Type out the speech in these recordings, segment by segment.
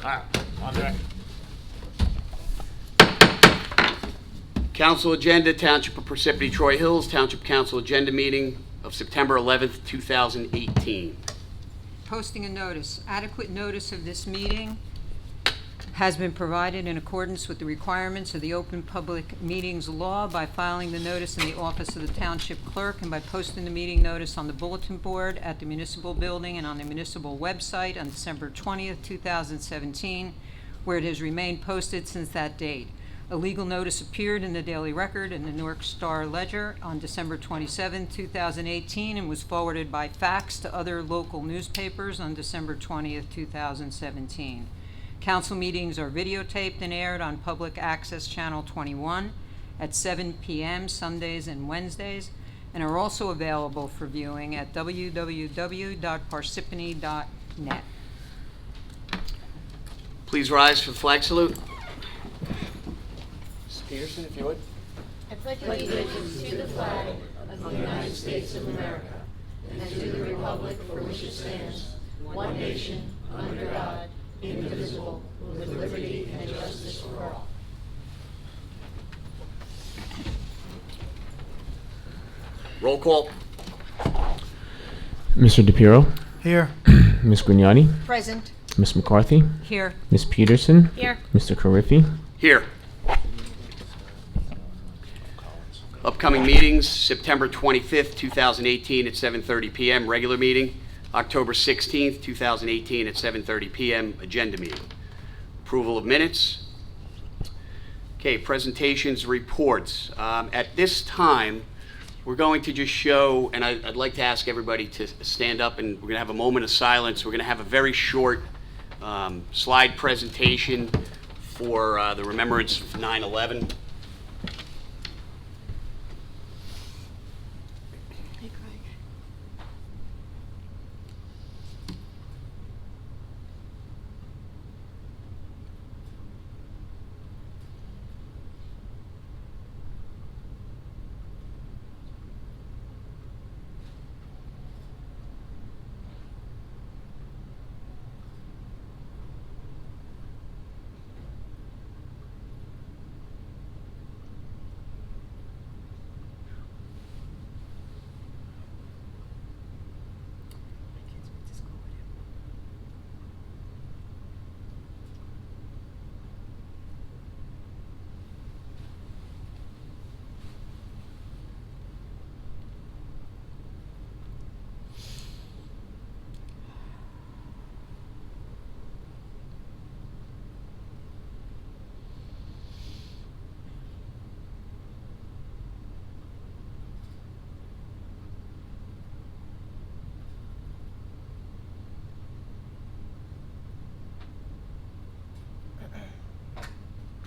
On deck. Council agenda, Township of Parsippany Troy Hills, Township Council agenda meeting of September 11th, 2018. Posting a notice. Adequate notice of this meeting has been provided in accordance with the requirements of the Open Public Meetings Law by filing the notice in the office of the Township Clerk and by posting the meeting notice on the bulletin board at the municipal building and on the municipal website on December 20th, 2017, where it has remained posted since that date. A legal notice appeared in the Daily Record and the Newark Star Ledger on December 27, 2018, and was forwarded by fax to other local newspapers on December 20th, 2017. Council meetings are videotaped and aired on Public Access Channel 21 at 7 p.m. Sundays and Wednesdays, and are also available for viewing at www.parsippany.net. Please rise for the flag salute. Mrs. Peterson, if you would. I pledge allegiance to the flag of the United States of America and to the republic for which it stands, one nation, under God, indivisible, with liberty and justice for all. Roll call. Mr. DePiero, Here. Ms. Grignani, Present. Ms. McCarthy, Here. Ms. Peterson, Here. Mr. Carriffy. Here. Upcoming meetings, September 25th, 2018 at 7:30 p.m. Regular meeting. October 16th, 2018 at 7:30 p.m. Agenda meeting. Approval of minutes. Okay, presentations, reports. At this time, we're going to just show, and I'd like to ask everybody to stand up, and we're going to have a moment of silence. We're going to have a very short slide presentation for the remembrance of 9/11.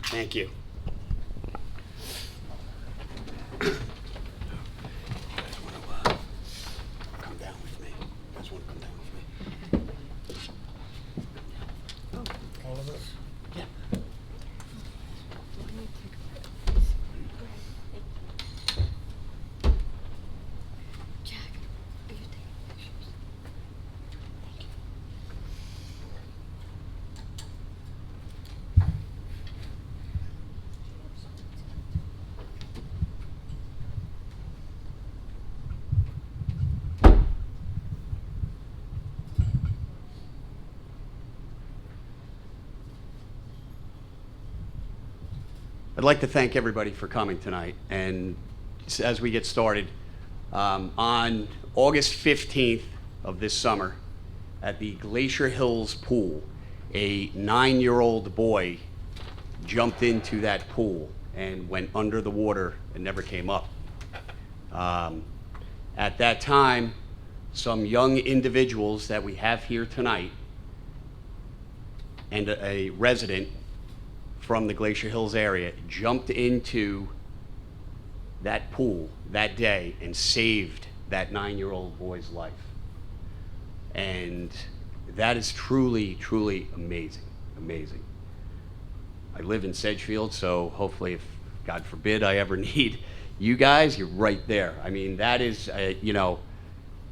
Thank you. You guys want to come down with me? You guys want to come down with me? All of us? Yeah. I'd like to thank everybody for coming tonight. And as we get started, on August 15th of this summer, at the Glacier Hills pool, a 9-year-old boy jumped into that pool and went under the water and never came up. At that time, some young individuals that we have here tonight and a resident from the Glacier Hills area jumped into that pool that day and saved that 9-year-old boy's life. And that is truly, truly amazing, amazing. I live in Sedgefield, so hopefully if, God forbid, I ever need you guys, you're right there. I mean, that is, you know,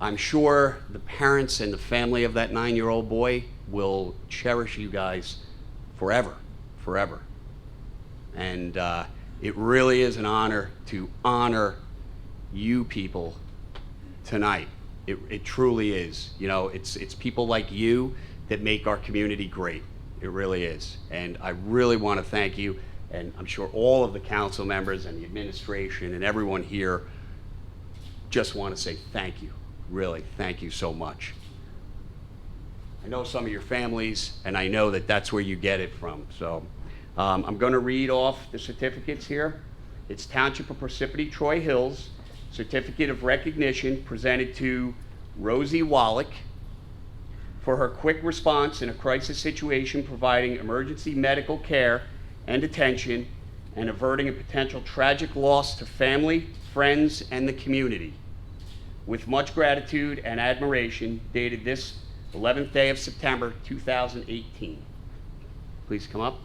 I'm sure the parents and the family of that 9-year-old boy will cherish you guys forever, forever. And it really is an honor to honor you people tonight. It truly is. You know, it's people like you that make our community great. It really is. And I really want to thank you, and I'm sure all of the council members and the administration and everyone here just want to say thank you. Really, thank you so much. I know some of your families, and I know that that's where you get it from. So I'm going to read off the certificates here. It's Township of Parsippany Troy Hills, Certificate of Recognition presented to Rosie Wallach for her quick response in a crisis situation, providing emergency medical care and attention and averting a potential tragic loss to family, friends, and the community. With much gratitude and admiration, dated this 11th day of September 2018. Please come up.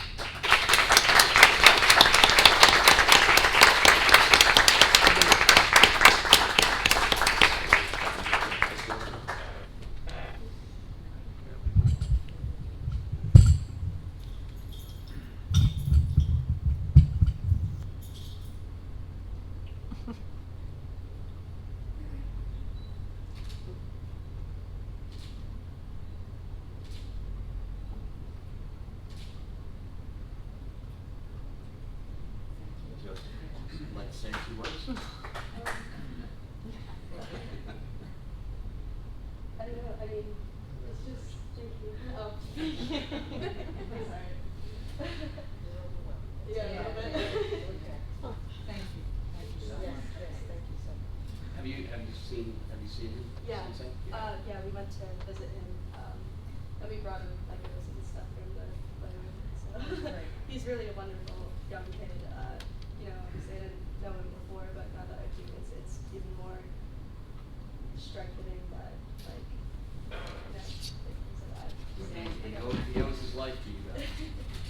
Like to say a few words? I don't know, I mean, it's just, thank you. Oh. Yeah, a little bit. Thank you. Thank you so Yes, much. yes, thank you so much. Have you seen him? Yeah, since then? yeah, we went to visit him, and we brought him like roses and stuff from the playroom, so. Great. He's really a wonderful young kid, you know, obviously I didn't know him before, but now that I do, it's even more strengthening that, like, you know, that he's alive. He owes his life to you guys.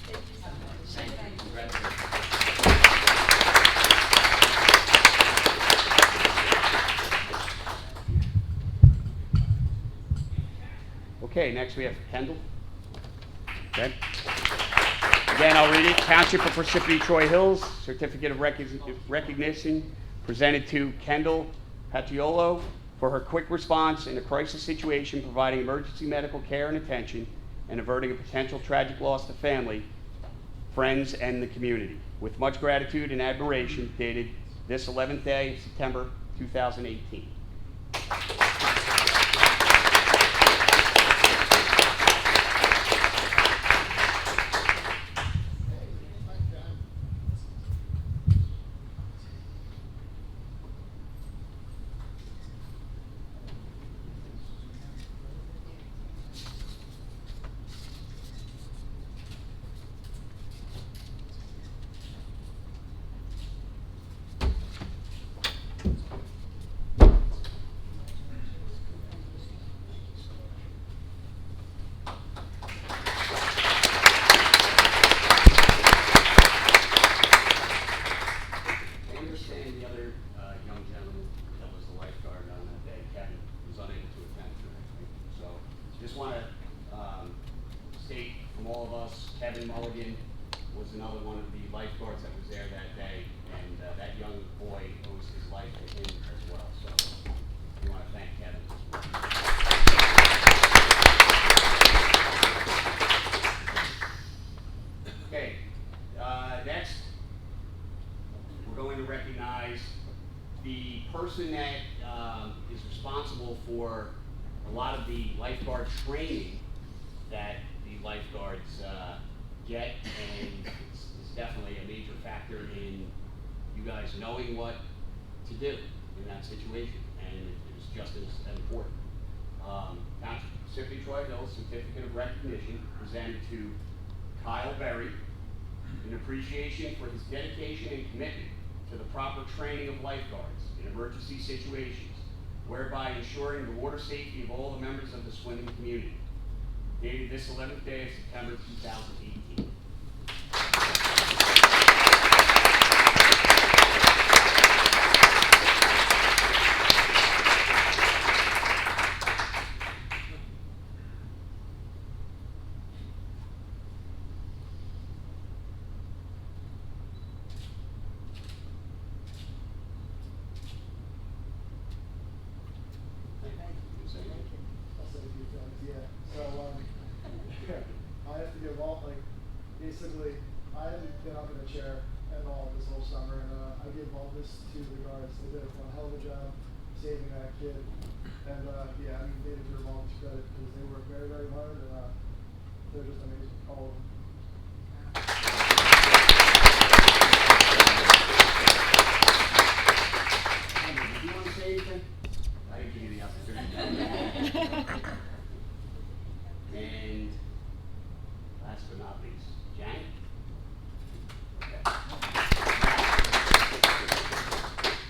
Thank you so much. Thank you. Congratulations. Okay, next we have Kendall. Okay. Again, I'll read it. Township of Parsippany Troy Hills, Certificate of Recognition presented to Kendall Patriolo for her quick response in a crisis situation, providing emergency medical care and attention, and averting a potential tragic loss to family, friends, and the community. With much gratitude and admiration, dated this 11th day of September 2018. I understand the other young gentleman that was the lifeguard on that day, Kevin, was unable to attend tonight. So just want to state from all of us, Kevin Mulligan was another one of the lifeguards that was there that day, and that young boy owes his life to him as well. So we want to thank Kevin. Okay, next, we're going to recognize the person that is responsible for a lot of the lifeguard training that the lifeguards get, and it's definitely a major factor in you guys knowing what to do in that situation, and it is just as important. Township of Parsippany Troy Hills Certificate of Recognition presented to Kyle Berry in appreciation for his dedication and commitment to the proper training of lifeguards in emergency situations, whereby ensuring the water safety of all the members of the swimming community. Dated this 11th day of September 2018. basically, I haven't been up in a chair at all this whole summer, and I give all this to the guards. They did a hell of a job saving that kid, and yeah, I mean, they deserve all this credit because they work very, very hard, and they're just amazing, all of them. Do you want to say anything? I didn't give you the opportunity. And last but not least, Janet? Okay.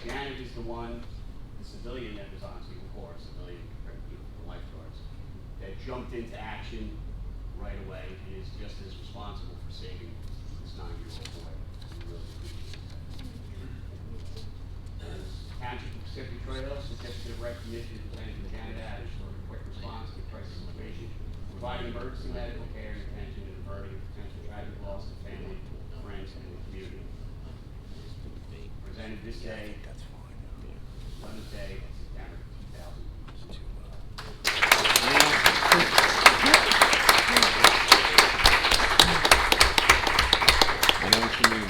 Janet is the one, the civilian that was on Civil Corps, civilian lifeguards, that jumped into action right away and is just as responsible for saving this 9-year-old boy. We really appreciate that. Township of Parsippany Troy Hills, certificate of recognition of Lieutenant Janet Adams for her quick response to crisis situation, providing emergency medical care and attention and averting potential tragic loss to family, friends, and the community. Presented this day, 11th day of September 2002. I know what you mean.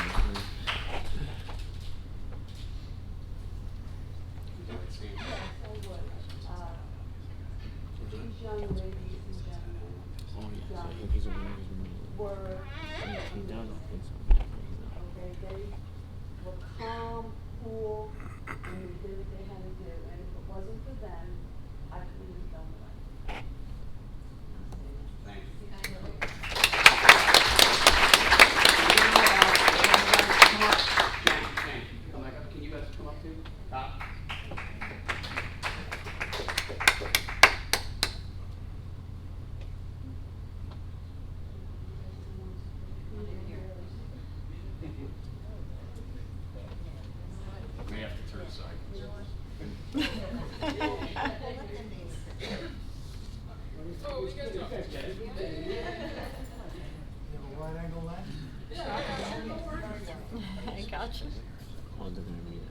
These young ladies and gentlemen were, okay, they were calm, cool, and they did what they had to do, and if it wasn't for them, I couldn't have done the right. Thank you. Janet, come back up. Can you guys come up too? Top? May have to turn aside. You have a wide angle lens? I got you. Oh, they're gonna read it.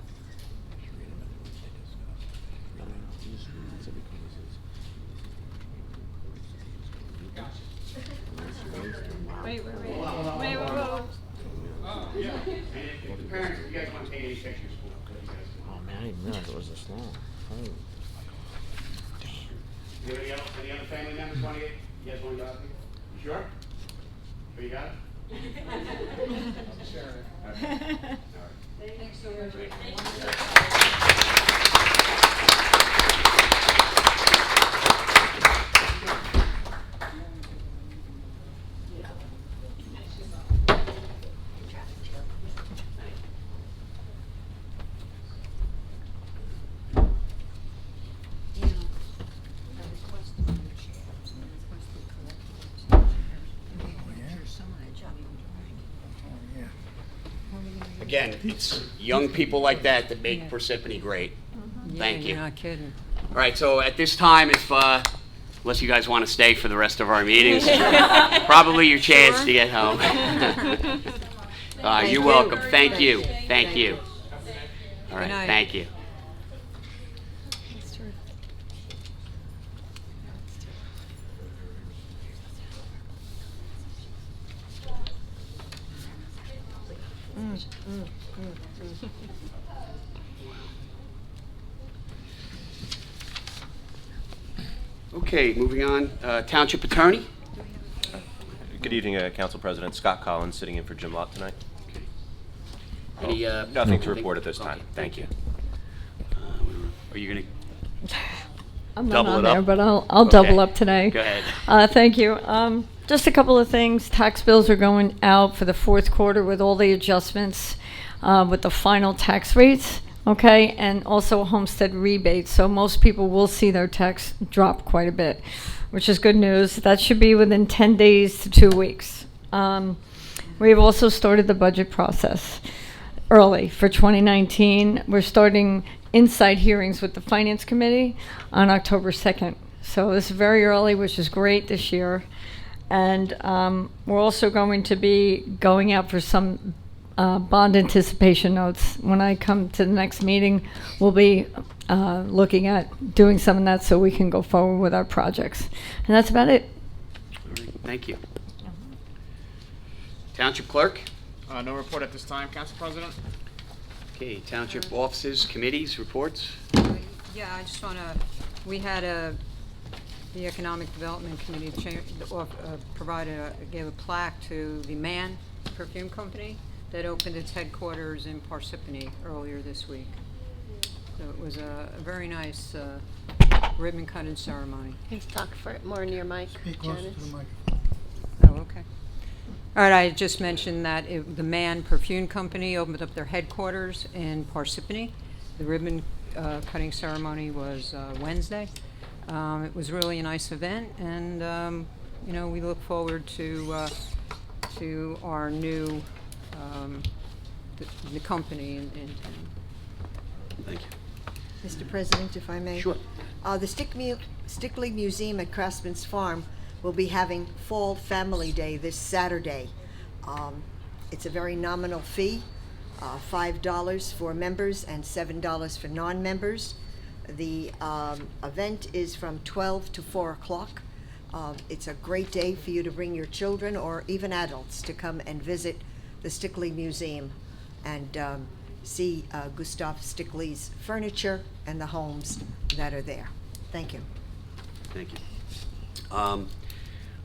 No, you just read it. It's every Wait. If the parents, if you guys want to take any pictures, we'll you guys can. Oh man, I didn't realize it was this long. Oh. Anybody else, any other family members want to get, you guys want to go out here? You sure? Sure you got it? Sure. Okay. All right. Thanks so much. Great. Again, it's young people like that that make Parsippany great. Thank you. You're not kidding. All right, so at this time, if, unless you guys want to stay for the rest of our meetings, probably your chance to get home. You're welcome. Thank you. Thank you. All right, night. thank you. Okay, moving on. Township Attorney? Good evening, Council President. Scott Collins, sitting in for Jim Lott tonight. Any, Nothing to report at this time. Okay, Thank you. Are you going to? I'm Double not on it up? there, but I'll Okay. double up today. Go ahead. Thank you. Just a couple of things. Tax bills are going out for the fourth quarter with all the adjustments with the final tax rates, okay, and also homestead rebates. So most people will see their tax drop quite a bit, which is good news. That should be within 10 days to 2 weeks. We've also started the budget process early for 2019. We're starting inside hearings with the Finance Committee on October 2nd. So this is very early, which is great this year. And we're also going to be going out for some bond anticipation notes. When I come to the next meeting, we'll be looking at doing some of that so we can go forward with our projects. And that's about it. All right, thank you. Township Clerk? No report at this time, Council President. Okay, Township Offices, Committees, Reports? Yeah, I just want to, we had the Economic Development Committee gave a plaque to the Mann Perfume Company that opened its headquarters in Parsippany earlier this week. So it was a very nice ribbon cutting ceremony. Please talk more near Mike, Speak closer Janice. to the microphone. Oh, okay. All right, I just mentioned that the Mann Perfume Company opened up their headquarters in Parsippany. The ribbon cutting ceremony was Wednesday. It was really a nice event, and you know, we look forward to our new the company in town. Thank you. Mr. President, if I may. Sure. The Stickley Museum at Craftsman's Farm will be having Fall Family Day this Saturday. It's a very nominal fee, $5 for members and $7 for non-members. The event is from 12 to 4 o'clock. It's a great day for you to bring your children or even adults to come and visit the Stickley Museum and see Gustav Stickley's furniture and the homes that are there. Thank you. Thank you.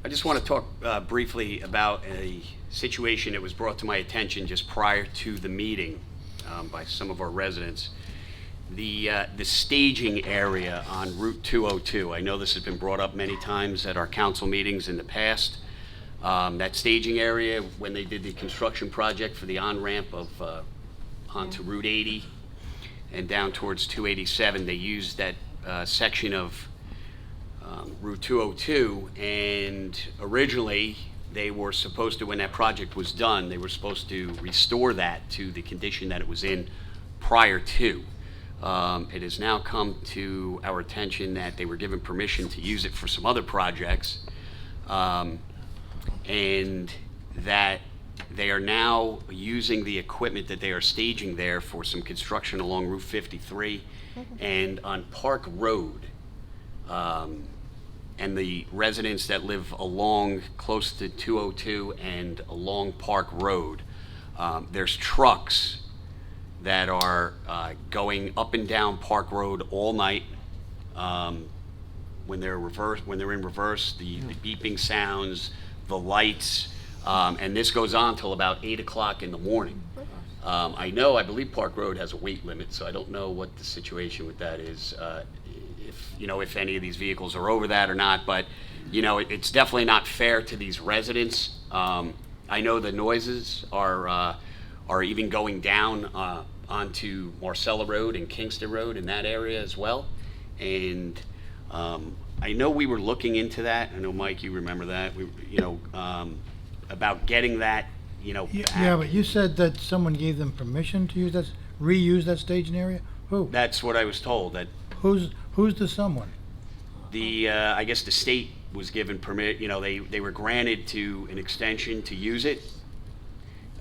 I just want to talk briefly about a situation that was brought to my attention just prior to the meeting by some of our residents. The staging area on Route 202. I know this has been brought up many times at our council meetings in the past. That staging area, when they did the construction project for the on-ramp of onto Route 80 and down towards 287, they used that section of Route 202, and originally they were supposed to, when that project was done, they were supposed to restore that to the condition that it was in prior to. It has now come to our attention that they were given permission to use it for some other projects, and that they are now using the equipment that they are staging there for some construction along Route 53 and on Park Road. And the residents that live along close to 202 and along Park Road, there's trucks that are going up and down Park Road all night. When they're in reverse, the beeping sounds, the lights, and this goes on till about 8 o'clock in the morning. I believe Park Road has a weight limit, so I don't know what the situation with that is, if any of these vehicles are over that or not, but it's definitely not fair to these residents. I know the noises are even going down onto Marcella Road and Kingston Road in that area as well. And I know we were looking into that. I know, Mike, you remember that. About getting that, back. Yeah, but you said that someone gave them permission to use that, reuse that staging area? Who? That's what I was told. That Who's the someone? I guess the state was given permit. They were granted to an extension to use it.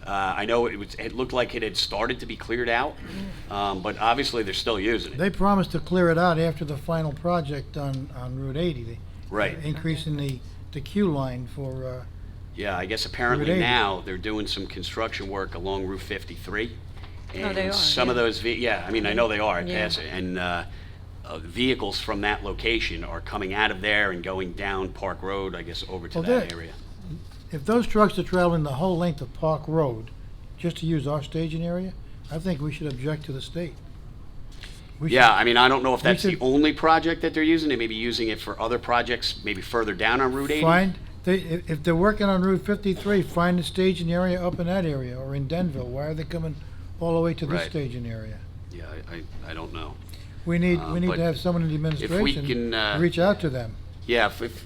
I know it looked like it had started to be cleared out, but obviously they're still using it. They promised to clear it out after the final project on Route 80. Right. Increasing the queue line for, Yeah, I guess apparently Route 80. now they're doing some construction work along Route 53. And they are, some of yeah. those, I know they are, Yeah. and vehicles from that location are coming out of there and going down Park Road, I guess, over to Well, that that- area. if those trucks are traveling the whole length of Park Road just to use our staging area, I think we should object to the state. We Yeah, should- I don't know if that's the should- only project that they're using. They may be using it for other projects, maybe further down on Route 80. if they're working on Route 53, find the staging area up in that area or in Denville. Why are they coming all the way to this Right. staging area? Yeah, I don't know. We need but to have someone in the administration can, reach out to them. Yeah, if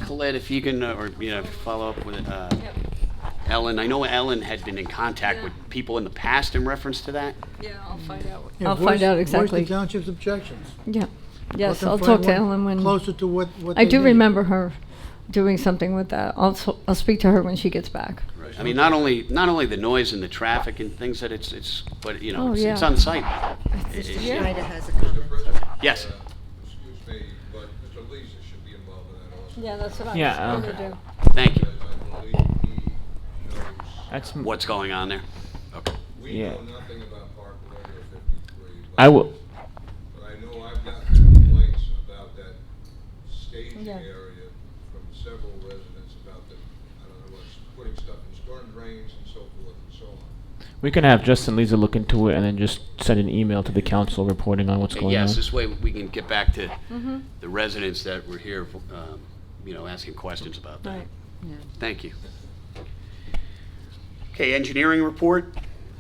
Colette, if you can, follow up with Ellen. I know Ellen had been in contact with people in the past in reference to that. Yeah, I'll find out. Yeah, I'll find out exactly. Voice the township's objections. Yeah. Yes, Let them I'll find talk to one Ellen when. Closer to what I they do need. remember her doing something with that. I'll speak to her when she gets back. Right. I mean, not only the noise and the traffic and things that it's but Oh, it's yeah. unsightly. Mr. Yeah. Schneider has a comment. Yes. Excuse me, but Mr. Lees should be involved in that also. Yeah, that's what Yeah, gonna okay. do. Thank you. Because I believe he knows That's what's going on there? Okay. We Yeah. know nothing about Parkway or 53. I will. But I know I've gotten complaints about that staging Yeah. area from several residents about the, I don't know, what's putting stuff in storm drains and so forth and so on. We can have Justin Lisa look into it and then just send an email to the council reporting on what's going Yes, on. this way we can get back to the residents that were here, asking questions about that. Right. Yeah. Thank you. Okay, engineering report.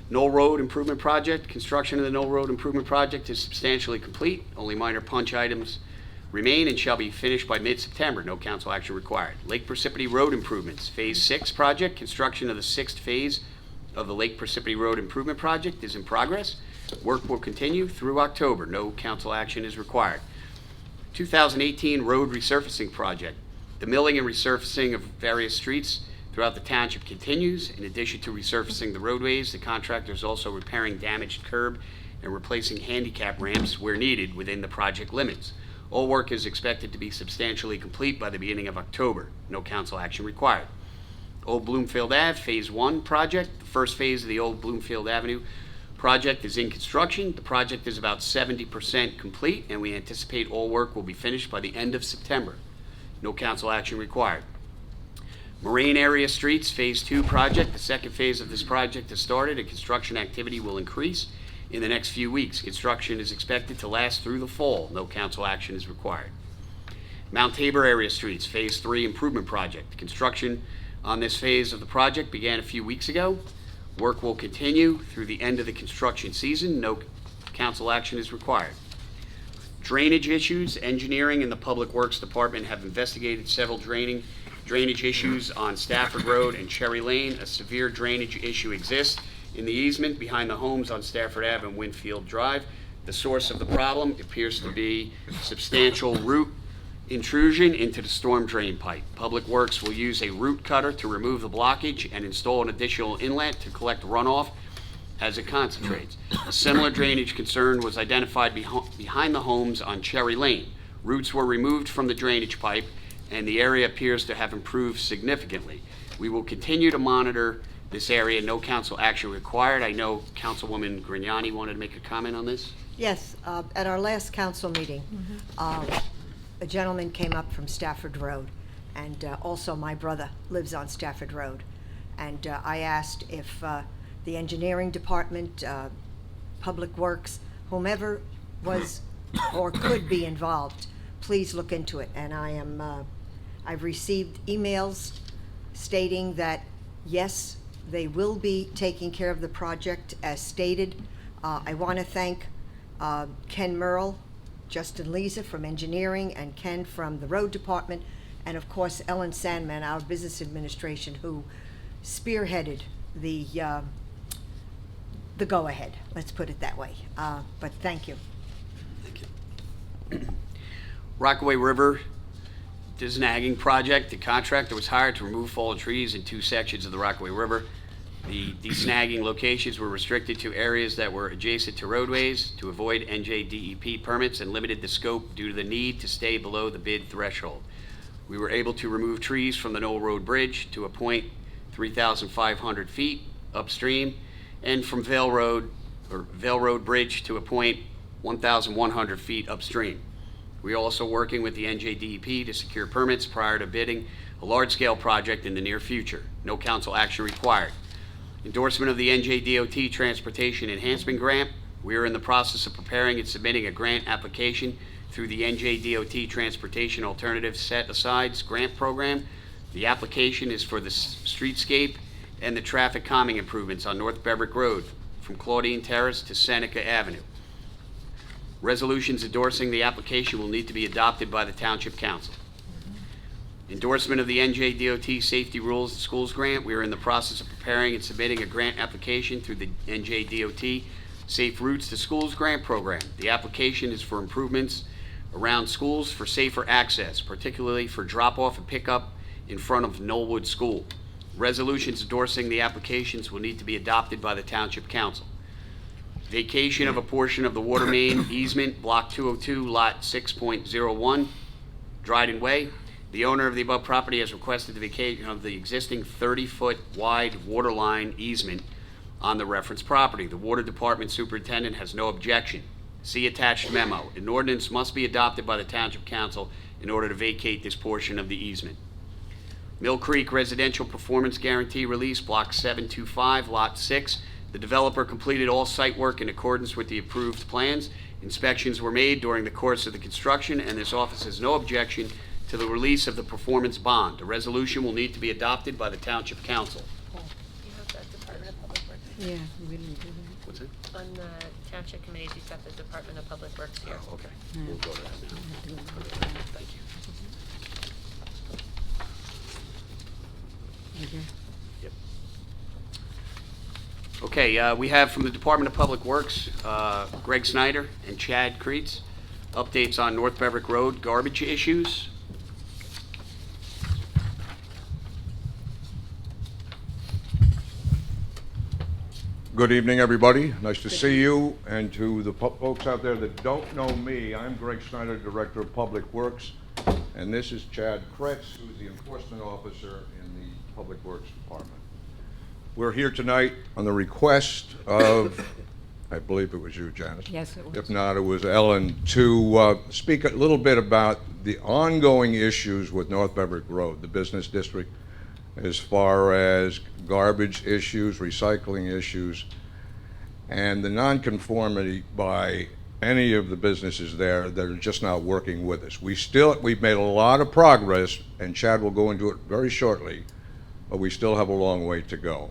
Knoll Road Improvement Project. Construction of the Knoll Road Improvement Project is substantially complete. Only minor punch items remain and shall be finished by mid-September. No council action required. Lake Precipity Road Improvements. Phase 6 project. Construction of the 6th phase of the Lake Precipity Road Improvement Project is in progress. Work will continue through October. No council action is required. 2018 Road Resurfacing Project. The milling and resurfacing of various streets throughout the township continues. In addition to resurfacing the roadways, the contractor is also repairing damaged curb and replacing handicap ramps where needed within the project limits. All work is expected to be substantially complete by the beginning of October. No council action required. Old Bloomfield Ave Phase 1 project. The first phase of the Old Bloomfield Avenue project is in construction. The project is about 70% complete, and we anticipate all work will be finished by the end of September. No council action required. Moraine Area Streets Phase 2 project. The second phase of this project has started, and construction activity will increase in the next few weeks. Construction is expected to last through the fall. No council action is required. Mount Tabor Area Streets Phase 3 Improvement Project. Construction on this phase of the project began a few weeks ago. Work will continue through the end of the construction season. No council action is required. Drainage issues. Engineering and the Public Works Department have investigated several drainage issues on Stafford Road and Cherry Lane. A severe drainage issue exists in the easement behind the homes on Stafford Ave and Winfield Drive. The source of the problem appears to be substantial root intrusion into the storm drain pipe. Public Works will use a root cutter to remove the blockage and install an additional inlet to collect runoff as it concentrates. A similar drainage concern was identified behind the homes on Cherry Lane. Roots were removed from the drainage pipe, and the area appears to have improved significantly. We will continue to monitor this area. No council action required. I know Councilwoman Grignani wanted to make a comment on this. Yes, at our last council meeting, a gentleman came up from Stafford Road, and also my brother lives on Stafford Road. And I asked if the engineering department, Public Works, whomever was or could be involved, please look into it. And I've received emails stating that, yes, they will be taking care of the project as stated. I want to thank Ken Merle, Justin Lisa from engineering, and Ken from the road department, and of course Ellen Sandman, our business administration, who spearheaded the go-ahead. Let's put it that way. But thank you. Rockaway River Disnagging Project. The contractor was hired to remove fallen trees in 2 sections of the Rockaway River. The desnagging locations were restricted to areas that were adjacent to roadways to avoid NJDEP permits and limited the scope due to the need to stay below the bid threshold. We were able to remove trees from the Knoll Road Bridge to a point 3,500 feet upstream, and from Vale Road Bridge to a point 1,100 feet upstream. We are also working with the NJDEP to secure permits prior to bidding a large-scale project in the near future. No council action required. Endorsement of the NJDOT Transportation Enhancement Grant. We are in the process of preparing and submitting a grant application through the NJDOT Transportation Alternative Set-Asides Grant Program. The application is for the streetscape and the traffic calming improvements on North Beverick Road from Claudine Terrace to Seneca Avenue. Resolutions endorsing the application will need to be adopted by the Township Council. Endorsement of the NJDOT Safety Rules in Schools Grant. We are in the process of preparing and submitting a grant application through the NJDOT Safe Routes to Schools Grant Program. The application is for improvements around schools for safer access, particularly for drop-off and pickup in front of Knollwood School. Resolutions endorsing the applications will need to be adopted by the Township Council. Vacation of a portion of the water main easement, Block 202, Lot 6.01, Dryden Way. The owner of the above property has requested the vacation of the existing 30-foot wide water line easement on the reference property. The Water Department Superintendent has no objection. See attached memo. An ordinance must be adopted by the Township Council in order to vacate this portion of the easement. Mill Creek Residential Performance Guarantee Release, Block 725, Lot 6. The developer completed all site work in accordance with the approved plans. Inspections were made during the course of the construction, and this office has no objection to the release of the performance bond. A resolution will need to be adopted by the Township Council. You have the Department of Public Works. Yeah, we didn't do that. What's it? On the township committees, you've got the Department of Public Works here. Oh, okay. We'll go to that now. Thank you. Okay. Yep. Okay, we have from the Department of Public Works, Greg Snyder and Chad Creets, updates on North Beverick Road garbage issues. Good evening, everybody. Nice to see you. And to the folks out there that don't know me, I'm Greg Snyder, Director of Public Works. And this is Chad Kretz, who's the Enforcement Officer in the Public Works Department. We're here tonight on the request of, I believe it was you, Janice. Yes, it was. If not, it was Ellen, to speak a little bit about the ongoing issues with North Beverick Road, the business district, as far as garbage issues, recycling issues, and the nonconformity by any of the businesses there that are just not working with us. We've made a lot of progress, and Chad will go into it very shortly, but we still have a long way to go.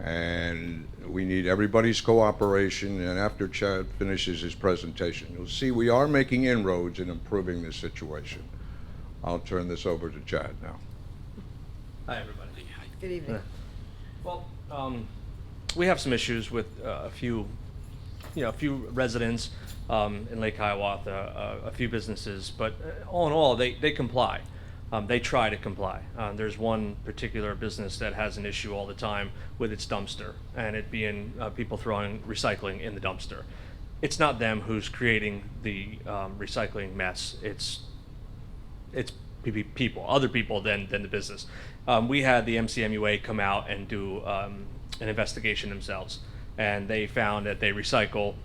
And we need everybody's cooperation, and after Chad finishes his presentation, you'll see we are making inroads in improving this situation. I'll turn this over to Chad now. Hi, everybody. Good evening. Well, we have some issues with a few residents in Lake Hiawatha, a few businesses, but all in all, they comply. They try to comply. There's one particular business that has an issue all the time with its dumpster, and it being people throwing recycling in the dumpster. It's not them who's creating the recycling mess. It's people, other people than the business. We had the MCMUA come out and do an investigation themselves, and they found that they recycle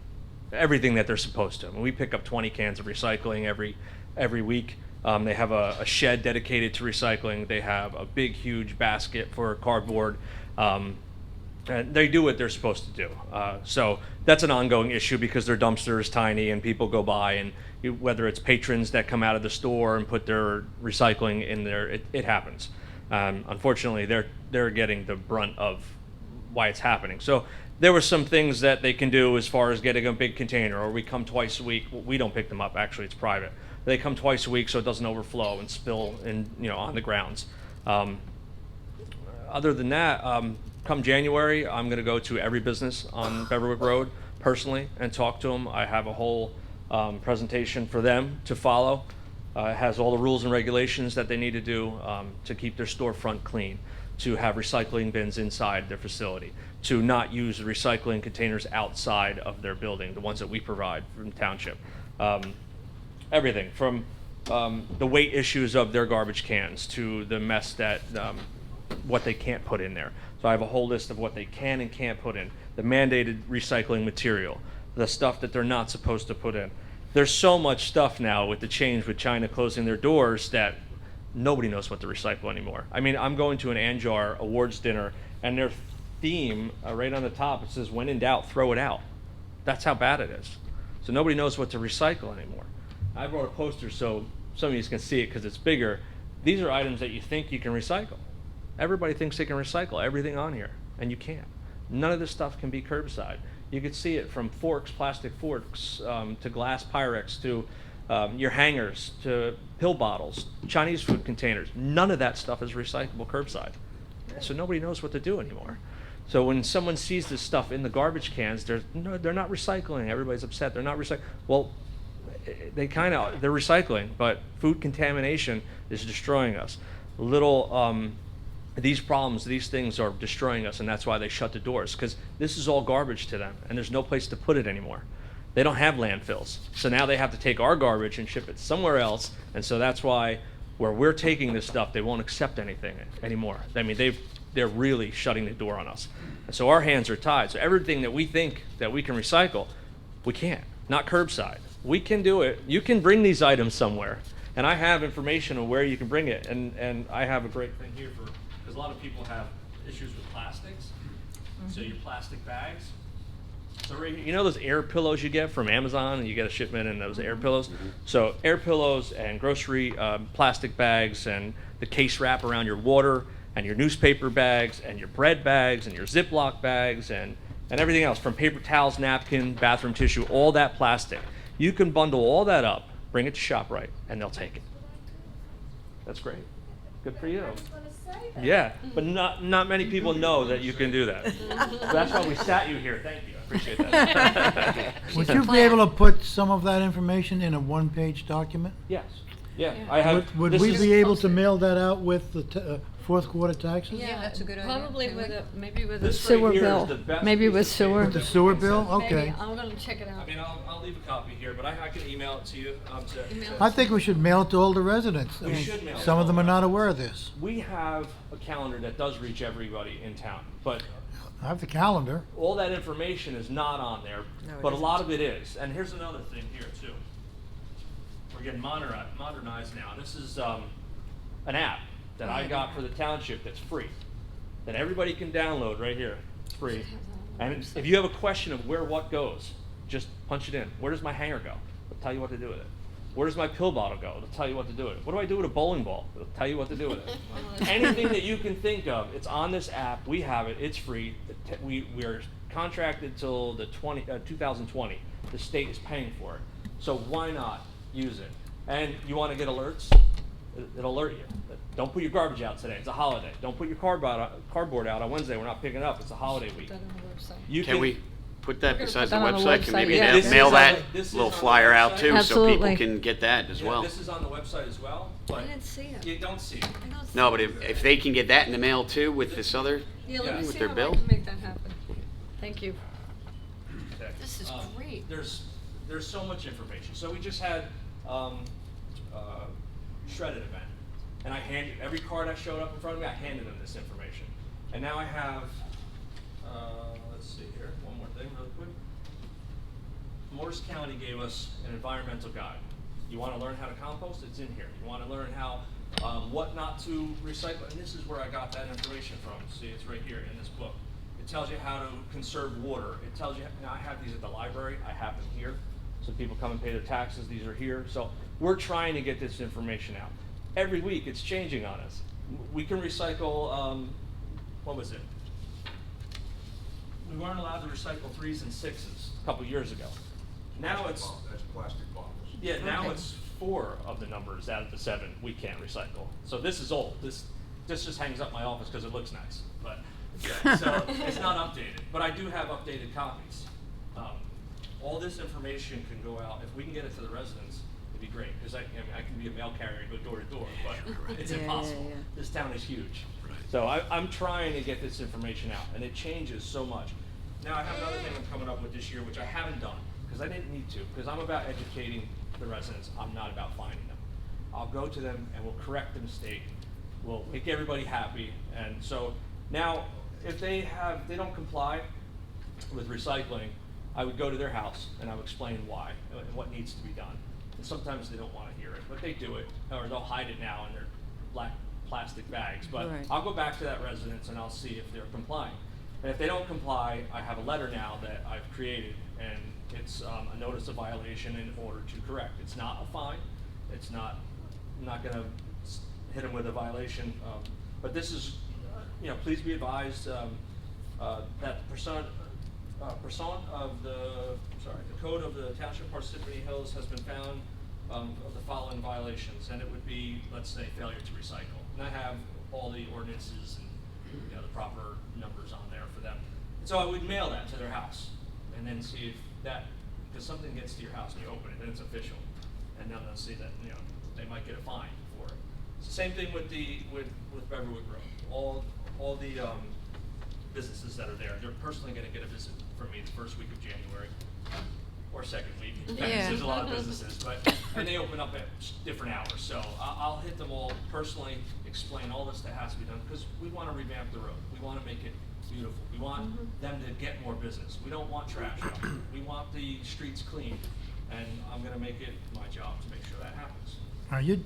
everything that they're supposed to. I mean, we pick up 20 cans of recycling every week. They have a shed dedicated to recycling. They have a big, huge basket for cardboard. And they do what they're supposed to do. So that's an ongoing issue because their dumpster is tiny and people go by, and whether it's patrons that come out of the store and put their recycling in there, it happens. Unfortunately, they're getting the brunt of why it's happening. So there were some things that they can do as far as getting a big container, or we come twice a week. We don't pick them up, actually, it's private. They come twice a week so it doesn't overflow and spill on the grounds. Other than that, come January, I'm going to go to every business on Beverwick Road personally and talk to them. I have a whole presentation for them to follow. It has all the rules and regulations that they need to do to keep their storefront clean, to have recycling bins inside their facility, to not use the recycling containers outside of their building, the ones that we provide from township. Everything from the weight issues of their garbage cans to the mess that what they can't put in there. So I have a whole list of what they can and can't put in, the mandated recycling material, the stuff that they're not supposed to put in. There's so much stuff now with the change with China closing their doors that nobody knows what to recycle anymore. I mean, I'm going to an Anjar awards dinner, and their theme right on the top, it says, when in doubt, throw it out. That's how bad it is. So nobody knows what to recycle anymore. I brought a poster so some of you can see it because it's bigger. These are items that you think you can recycle. Everybody thinks they can recycle everything on here, and you can't. None of this stuff can be curbside. You could see it from forks, plastic forks, to glass Pyrex, to your hangers, to pill bottles, Chinese food containers. None of that stuff is recyclable curbside. So nobody knows what to do anymore. So when someone sees this stuff in the garbage cans, they're not recycling. Everybody's upset. They're not recycling. Well, they're recycling, but food contamination is destroying us. These problems, these things are destroying us, and that's why they shut the doors, because this is all garbage to them, and there's no place to put it anymore. They don't have landfills, so now they have to take our garbage and ship it somewhere else, and so that's why where we're taking this stuff, they won't accept anything anymore. I mean, they're really shutting the door on us. And so our hands are tied. So everything that we think that we can recycle, we can't. Not curbside. We can do it. You can bring these items somewhere. And I have information on where you can bring it. And I have a great thing here because a lot of people have issues with plastics. So your plastic bags. So right here, you know those air pillows you get from Amazon, and you get a shipment and those air pillows? So air pillows and grocery plastic bags and the case wrap around your water and your newspaper bags and your bread bags and your Ziploc bags and everything else, from paper towels, napkin, bathroom tissue, all that plastic. You can bundle all that up, bring it to ShopRite, and they'll take it. That's great. Good for you. Yeah, but not many people know that you can do that. That's why we sat you here. Thank you. I appreciate that. Would you be able to put some of that information in a one-page document? Yes. Yeah. I have. Would this we is- be able to mail that out with the fourth quarter taxes? Yeah, that's a good idea. Probably Can with we? a, maybe with a This sewer right here is bill. the best Maybe piece with of sewer. With the sewer bill? Okay. Maybe. I'm gonna check it I out. mean, I'll leave a copy here, but I can email it to you. I think we should mail it to all the residents. I We mean, should mail it some to of them all are the not aware of this. We have a calendar that does reach everybody in town, but I have the calendar. all that information is not on there, No, it but a isn't. lot of it is. And here's another thing here too. We're getting modernized now. This is an app that I got for the township that's free, that everybody can download right here. It's free. And if you have a question of where what goes, just punch it in. Where does my hanger go? It'll tell you what to do with it. Where does my pill bottle go? It'll tell you what to do with it. What do I do with a bowling ball? It'll tell you what to do with it. Anything that you can think of, it's on this app. We have it. It's free. We are contracted till the 2020. The state is paying for it. So why not use it? And you want to get alerts? It'll alert you. Don't put your garbage out today. It's a holiday. Don't put your cardboard out on Wednesday. We're not picking it up. It's a holiday week. You Can we put that We're gonna besides put the that on the website? Can website, maybe yeah. This is mail on that the- this is little on the flyer out website. too, so Absolutely. people can get that as Yeah, well? this is on the website as well, but I didn't see it. you don't see it. I don't see No, but it. if they can get that in the mail too with this other, Yeah, let me with see their how I bill? can make that happen. Thank you. Okay. This is great. There's so much information. So we just had shredded event, and I handed every card that showed up in front of me. I handed them this information, and now I have. Let's see here. One more thing, really quick. Morris County gave us an environmental guide. You want to learn how to compost? It's in here. You want to learn how what not to recycle, and this is where I got that information from. See, it's right here in this book. It tells you how to conserve water. It tells you, now I have these at the library, I have them here. So people come and pay their taxes, these are here. So we're trying to get this information out. Every week it's changing on us. We can recycle, what was it? We weren't allowed to recycle 3s and 6s a couple years ago. Now it's, That's plastic bottles. yeah, now it's 4 of the numbers out of the 7 we can't recycle. So this is old. This just hangs up in my office because it looks nice. But yeah, so it's not updated. But I do have updated copies. All this information can go out. If we can get it to the residents, it'd be great. Because I can be a mail carrier and go door to door, but it's Yeah, yeah, impossible. yeah. This town is huge. So I'm trying to get this information out, and it changes so much. Now I have another thing I'm coming up with this year, which I haven't done because I didn't need to. Because I'm about educating the residents. I'm not about fining them. I'll go to them and we'll correct the mistake. We'll make everybody happy. And so now, if they don't comply with recycling, I would go to their house and I would explain why and what needs to be done. And sometimes they don't want to hear it, but they do it, or they'll hide it now in their black plastic bags. But Right. I'll go back to that residence and I'll see if they're complying. And if they don't comply, I have a letter now that I've created, and it's a notice of violation in order to correct. It's not a fine. It's not. I'm not going to hit them with a violation. But this is, please be advised that percent of the code of the Township of Parsippany Hills has been found of the following violations, and it would be, let's say, failure to recycle. And I have all the ordinances and the proper numbers on there for them. So I would mail that to their house, and then see if that, because something gets to your house and you open it, then it's official, and then they'll see that they might get a fine for it. It's the same thing with Beverwood Road. All the businesses that are there, they're personally going to get a visit from me the first week of January. or second week. Yeah. There's a lot of businesses, but and they open up at different hours. So I'll hit them all personally, explain all this that has to be done because we want to revamp the road. We want to make it beautiful. We want them to get more business. We don't want trash out. We want the streets clean, and I'm going to make it my job to make sure that happens.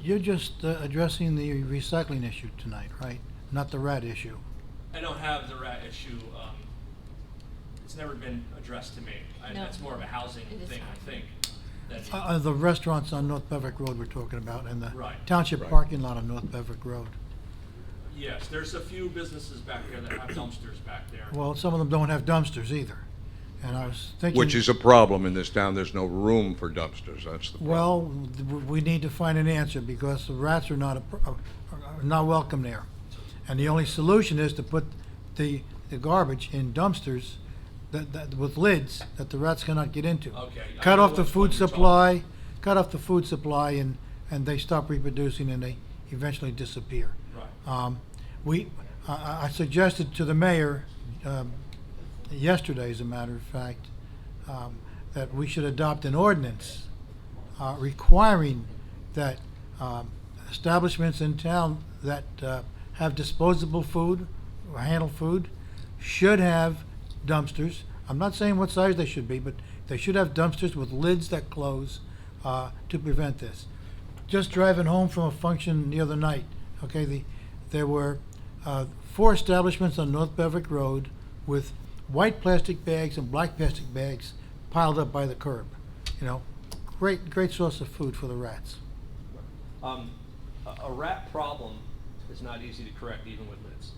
You're just addressing the recycling issue tonight, right? Not the rat issue. I don't have the rat issue. It's never been addressed to me. That's more of a housing thing, I think. The restaurants on North Beverwick Road we're talking about, and the Right. township Right. parking lot on North Beverwick Road. Yes, there's a few businesses back there that have dumpsters back there. Well, some of them don't have dumpsters either. And I was thinking. Which is a problem in this town. There's no room for dumpsters. That's the problem. Well, we need to find an answer because the rats are not not welcome there. And the only solution is to put the garbage in dumpsters that with lids that the rats cannot get into. Okay, I Cut know off the what food you're supply, cut off the food supply, and they stop reproducing and they eventually disappear. Right. I suggested to the mayor yesterday, as a matter of fact, that we should adopt an ordinance requiring that establishments in town that have disposable food or handle food should have dumpsters. I'm not saying what size they should be, but they should have dumpsters with lids that close to prevent this. Just driving home from a function the other night, okay, there were 4 establishments on North Beverwick Road with white plastic bags and black plastic bags piled up by the curb. You know, great source of food for the rats. A rat problem is not easy to correct even with lids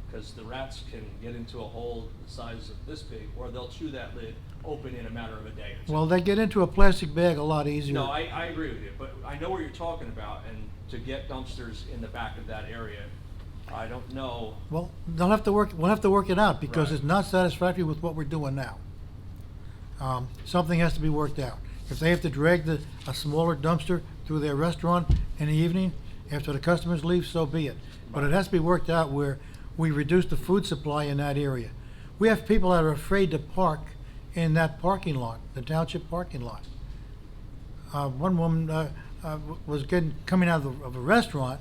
because the rats can get into a hole the size of this big or they'll chew that lid open in a matter of a day or two. Well, they get into a plastic bag a lot easier. No, I agree with you, but I know what you're talking about, and to get dumpsters in the back of that area, I don't know. Well, we'll have to work it out because Right. it's not satisfactory with what we're doing now. Something has to be worked out. If they have to drag a smaller dumpster through their restaurant in the evening after the customers leave, so be it. But it has to be worked out where we reduce the food supply in that area. We have people that are afraid to park in that parking lot, the township parking lot. One woman was coming out of a restaurant,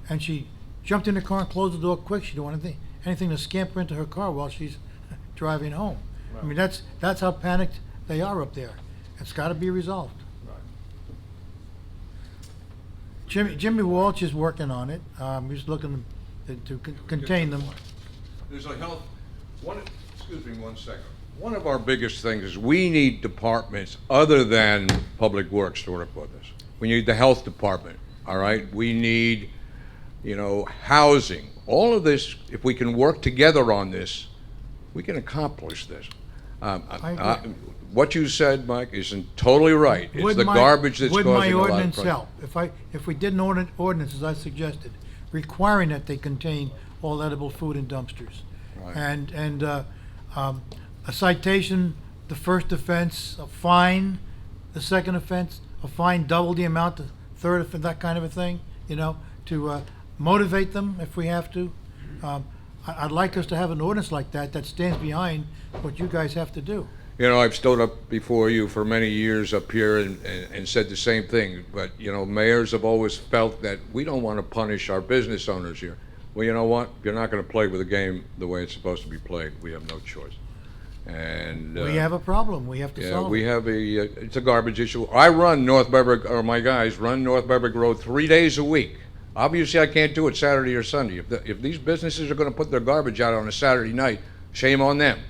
and she jumped in the car and closed the door quick. She didn't want anything to scamper into her car while she's driving home. I mean, that's how panicked they are up there. It's got to be resolved. Jimmy Walsh is working on it. He's looking to contain them. There's a health, excuse me 1 second. One of our biggest things is we need departments other than Public Works to work with us. We need the health department, all right? We need, housing. All of this, if we can work together on this, we can accomplish this. I agree. What you said, Mike, is totally right. It's the garbage that's causing a lot of Would my ordinance problems. help? If we did an ordinance, as I suggested, requiring that they contain all edible food in dumpsters. Right. And a citation, the first offense, a fine, the second offense, a fine double the amount, the third offense, that kind of a thing, to motivate them if we have to. I'd like us to have an ordinance like that stands behind what you guys have to do. I've stood up before you for many years up here and said the same thing, but, mayors have always felt that we don't want to punish our business owners here. Well, you know what? You're not going to play with the game the way it's supposed to be played. We have no choice. And We have a problem. We have to yeah, solve we it. have it's a garbage issue. I run North Beverwick, or my guys run North Beverwick Road 3 days a week. Obviously, I can't do it Saturday or Sunday. If these businesses are going to put their garbage out on a Saturday night, shame on them.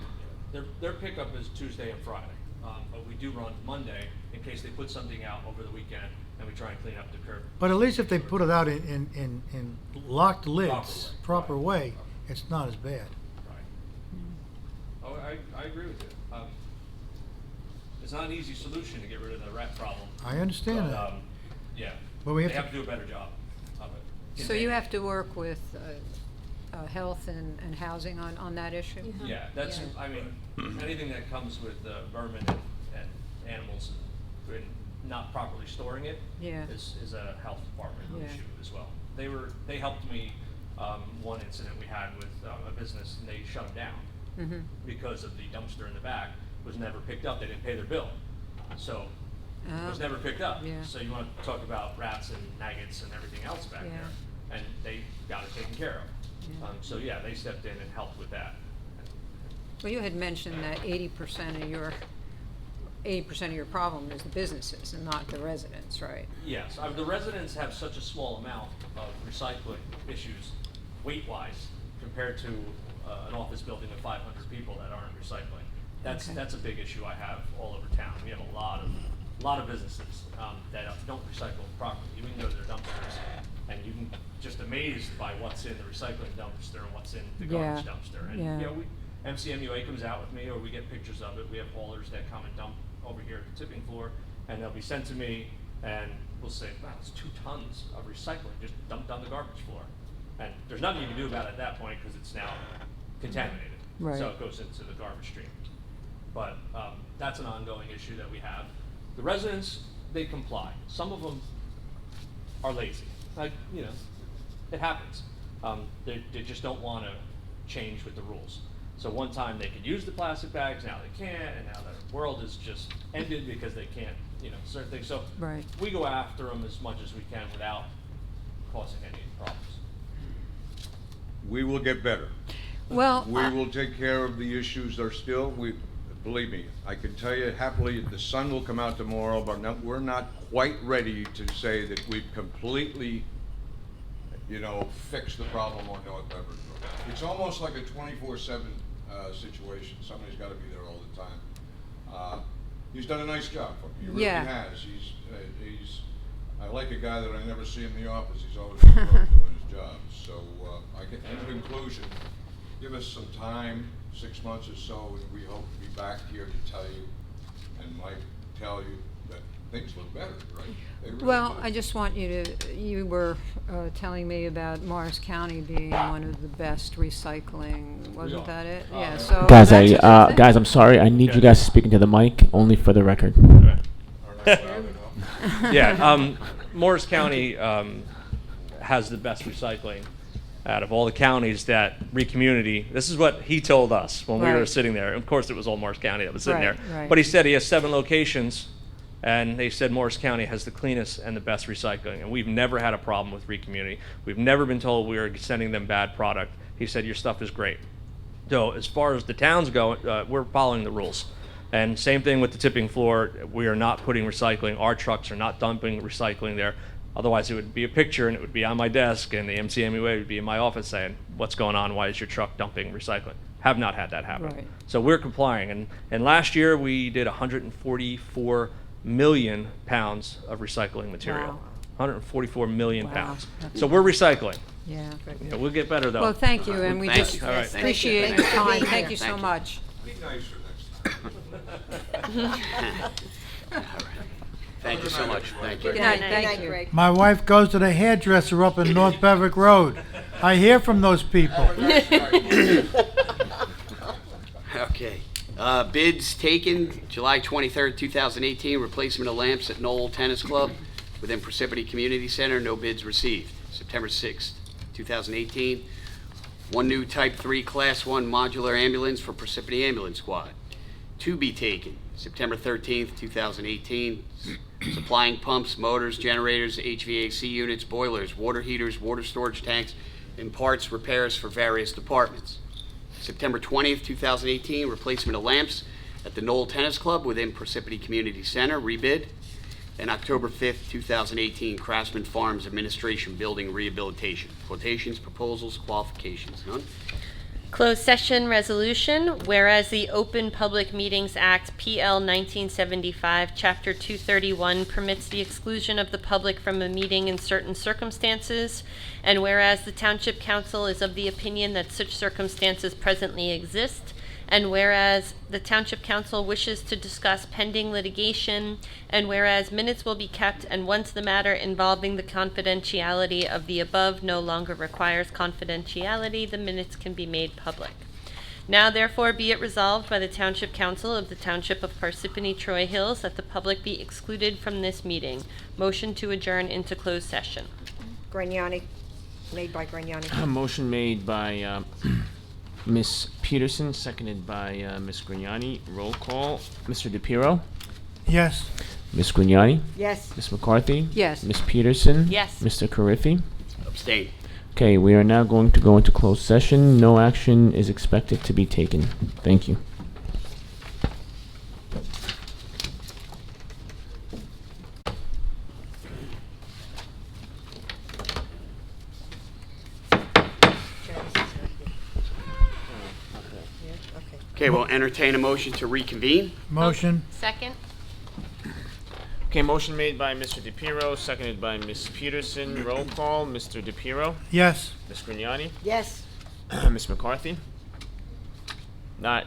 Their pickup is Tuesday and Friday, but we do run Monday in case they put something out over the weekend, and we try and clean up the curb. But at least if they put it out in locked lids, proper way, it's not as bad. Right. Oh, I agree with you. It's not an easy solution to get rid of the rat problem. I understand but, that. Yeah. But we they have have to do a better job of it. So you have to work with health and housing on that issue? Yeah, that's, I mean, anything that comes with vermin and animals and not properly storing it Yeah. is a health department Yeah. issue as well. They helped me, one incident we had with a business, and they shut them down because of the dumpster in the back was never picked up. They didn't pay their bill. So it was never picked up. Yeah. So you want to talk about rats and maggots and everything else back Yeah. there, and they got it taken care of. Yeah. So yeah, they stepped in and helped with that. Well, you had mentioned that 80% of your problem is the businesses and not the residents, right? Yes, the residents have such a small amount of recycling issues weight-wise compared to an office building of 500 people that aren't recycling. That's a big issue I have all over town. We have a lot of businesses that don't recycle properly. You can go to their dumpsters and you can just amazed by what's in the recycling dumpster and what's in the garbage dumpster. And Yeah. you know, MCMUA comes out with me, or we get pictures of it. We have haulers that come and dump over here at the tipping floor, and they'll be sent to me, and we'll say, wow, it's 2 tons of recycling just dumped on the garbage floor. And there's nothing you can do about it at that point because it's now contaminated. Right. So it goes into the garbage stream. But that's an ongoing issue that we have. The residents, they comply. Some of them are lazy. Like, you know, it happens. They just don't want to change with the rules. So one time they could use the plastic bags, now they can't, and now the world is just ended because they can't, you know, certain things. So Right. we go after them as much as we can without causing any problems. We will get better. Well, We will take care of the issues that are still, believe me, I can tell you happily, the sun will come out tomorrow, but we're not quite ready to say that we've completely, you know, fixed the problem on North Beverage Road. It's almost like a 24/7 situation. Somebody's gotta be there all the time. He's done a nice job for me. He really Yeah. has. I like a guy that I never see in the office. He's always on the road doing his job. So, in conclusion, give us some time, 6 months or so, and we hope to be back here to tell you, and Mike tell you, that things look better, right? They really Well, do. I just want you were telling me about Morris County being one of the best recycling, wasn't are. that it? Oh, Yeah, yeah. so. Guys, that's a good thing. guys, I'm sorry. I need you guys to speak into the mic, only for the record. Are not loud enough. Yeah, Morris County has the best recycling out of all the counties that Recommunity. This is what he told us when we were Right. sitting there. Of course, it was all Morris County that was sitting Right, there. right. But he said he has 7 locations, and they said Morris County has the cleanest and the best recycling. And we've never had a problem with Recommunity. We've never been told we are sending them bad product. He said your stuff is great. So as far as the towns go, we're following the rules. And same thing with the tipping floor. We are not putting recycling. Our trucks are not dumping recycling there. Otherwise, it would be a picture and it would be on my desk, and the MCMUA would be in my office saying, "What's going on? Why is your truck dumping recycling?" Have not had that happen. Right. So we're complying. And last year we did 144 million pounds of recycling material. Wow. 144 million Wow. pounds. That's- So we're recycling. Yeah. We'll get better though. Well, thank you, and we Thank just you. All right. appreciate Thank your you for time. being Thank here. you so Thank you. much. Be nicer next time. Thank you so much. Thank you. Good night, Good thank night, you. Greg. My wife goes to the hairdresser up in North Beverwick Road. I hear from those people. Okay. Bids taken, July 23rd, 2018, replacement of lamps at Knoll Tennis Club within Parsippany Community Center, no bids received. September 6th, 2018, 1 new Type 3 Class 1 modular ambulance for Parsippany Ambulance Squad. To be taken, September 13th, 2018, supplying pumps, motors, generators, HVAC units, boilers, water heaters, water storage tanks, and parts repairs for various departments. September 20th, 2018, replacement of lamps at the Knoll Tennis Club within Parsippany Community Center, rebid. And October 5th, 2018, Craftsman Farms Administration Building Rehabilitation. Quotations, proposals, qualifications, none? Closed session resolution, whereas the Open Public Meetings Act, PL 1975, Chapter 231 permits the exclusion of the public from a meeting in certain circumstances, and whereas the Township Council is of the opinion that such circumstances presently exist, and whereas the Township Council wishes to discuss pending litigation, and whereas minutes will be kept, and once the matter involving the confidentiality of the above no longer requires confidentiality, the minutes can be made public. Now therefore be it resolved by the Township Council of the Township of Parsippany Troy Hills that the public be excluded from this meeting. Motion to adjourn into closed session. Grignani, made by Grignani. A motion made by Ms. Peterson, seconded by Ms. Grignani. Roll call. Mr. DePiero? Yes. Ms. Grignani? Yes. Ms. McCarthy? Yes. Ms. Peterson? Yes. Mr. Carriffy? Abstain. Okay, we are now going to go into closed session. No action is expected to be taken. Thank you. Okay, we'll entertain a motion to reconvene. Motion. Second? Okay, motion made by Mr. DePiero, seconded by Ms. Peterson. Roll call, Mr. DePiero, Yes. Ms. Grignani, Yes. Ms. McCarthy.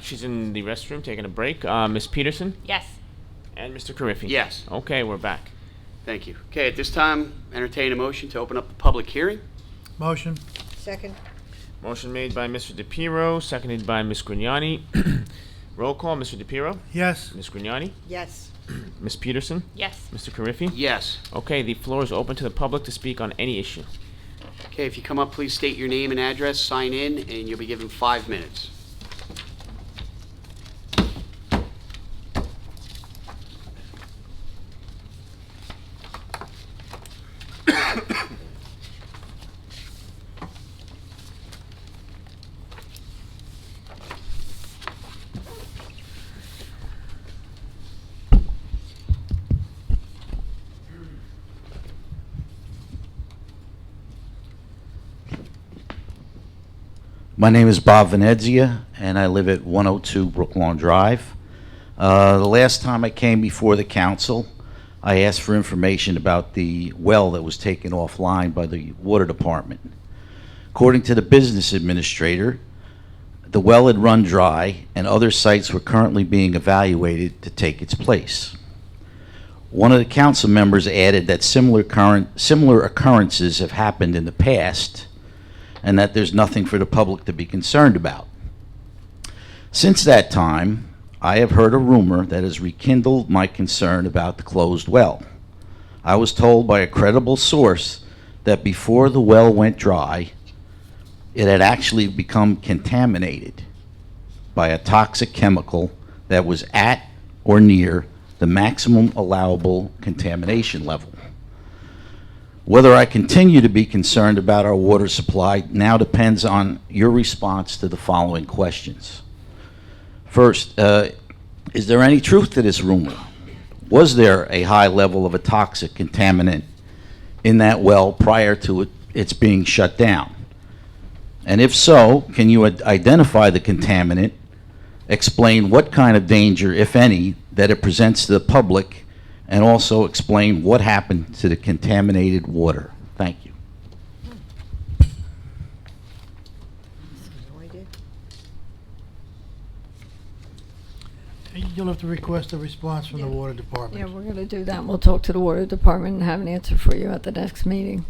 She's in the restroom taking a break. Ms. Peterson Yes. and Mr. Carriffy. Yes. Okay, we're back. Thank you. Okay, at this time, entertain a motion to open up the public hearing. Motion. Second? Motion made by Mr. DePiero, seconded by Ms. Grignani. Roll call, Mr. DePiero, Yes. Ms. Grignani, Yes. Ms. Peterson, Yes. Mr. Carriffy. Yes. Okay, the floor is open to the public to speak on any issue. Okay, if you come up, please state your name and address, sign in, and you'll be given 5 minutes. My name is Bob Venezia, and I live at 102 Brooklawn Drive. The last time I came before the council, I asked for information about the well that was taken offline by the water department. According to the business administrator, the well had run dry, and other sites were currently being evaluated to take its place. One of the council members added that similar occurrences have happened in the past, and that there's nothing for the public to be concerned about. Since that time, I have heard a rumor that has rekindled my concern about the closed well. I was told by a credible source that before the well went dry, it had actually become contaminated by a toxic chemical that was at or near the maximum allowable contamination level. Whether I continue to be concerned about our water supply now depends on your response to the following questions. First, is there any truth to this rumor? Was there a high level of a toxic contaminant in that well prior to its being shut down? And if so, can you identify the contaminant, explain what kind of danger, if any, that it presents to the public, and also explain what happened to the contaminated water? Thank you. No idea. You'll have to request a response from the water department. Yeah, we're going to do that. We'll talk to the water department and have an answer for you at the next meeting.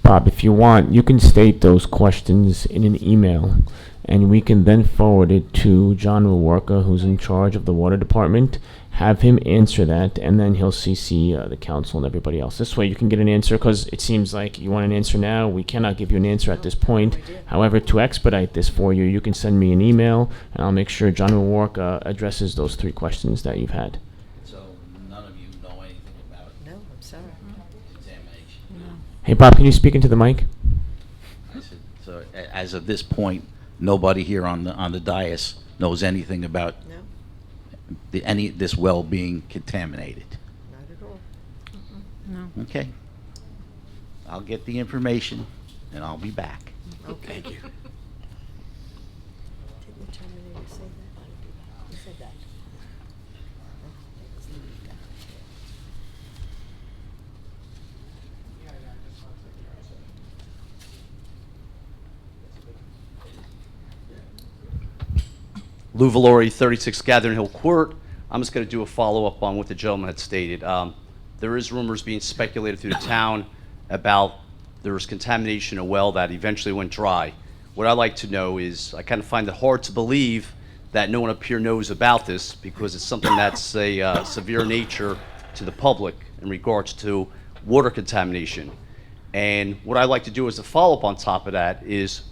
Bob, if you want, you can state those questions in an email, and we can then forward it to John Ruwarka, who's in charge of the water department, have him answer that, and then he'll CC the council and everybody else. This way you can get an answer, because it seems like you want an answer now. We cannot give you an answer at this point. However, to expedite this for you, you can send me an email, and I'll make sure John Ruwarka addresses those 3 questions that you've had. So none of you know anything about No, I'm sorry. contamination? Hey, Bob, can you speak into the mic? I said, so as of this point, nobody here on the dais knows anything about No, this well being contaminated. not at all. No. Okay. I'll get the information and I'll be back. Okay. Thank you. Didn't the Terminator say that? He said that. Lou Valori, 36 Gathering Hill Court. I'm just going to do a follow-up on what the gentleman had stated. There is rumors being speculated through the town about there was contamination in a well that eventually went dry. What I'd like to know is, I kind of find it hard to believe that no one up here knows about this, because it's something that's a severe nature to the public in regards to water contamination. And what I'd like to do as a follow-up on top of that is,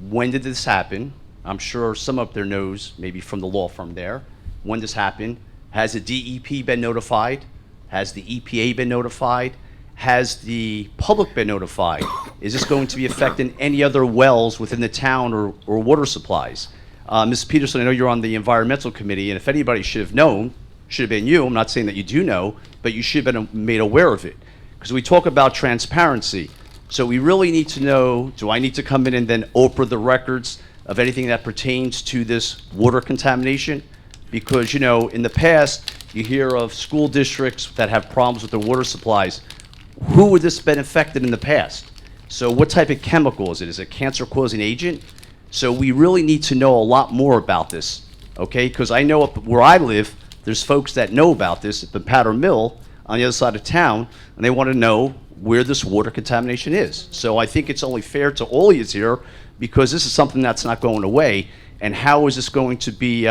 when did this happen? I'm sure some up there knows, maybe from the law firm there. when this happened. Has the DEP been notified? Has the EPA been notified? Has the public been notified? Is this going to be affecting any other wells within the town or water supplies? Ms. Peterson, I know you're on the environmental committee, and if anybody should have known, should have been you. I'm not saying that you do know, but you should have been made aware of it. Because we talk about transparency. So we really need to know, do I need to come in and then open the records of anything that pertains to this water contamination? Because, you know, in the past, you hear of school districts that have problems with their water supplies. Who would this been affected in the past? So what type of chemical is it? Is it a cancer-causing agent? So we really need to know a lot more about this, okay? Because I know up where I live, there's folks that know about this at the Powder Mill on the other side of town, and they want to know where this water contamination is. So I think it's only fair to all of you here, because this is something that's not going away, and how is this going to be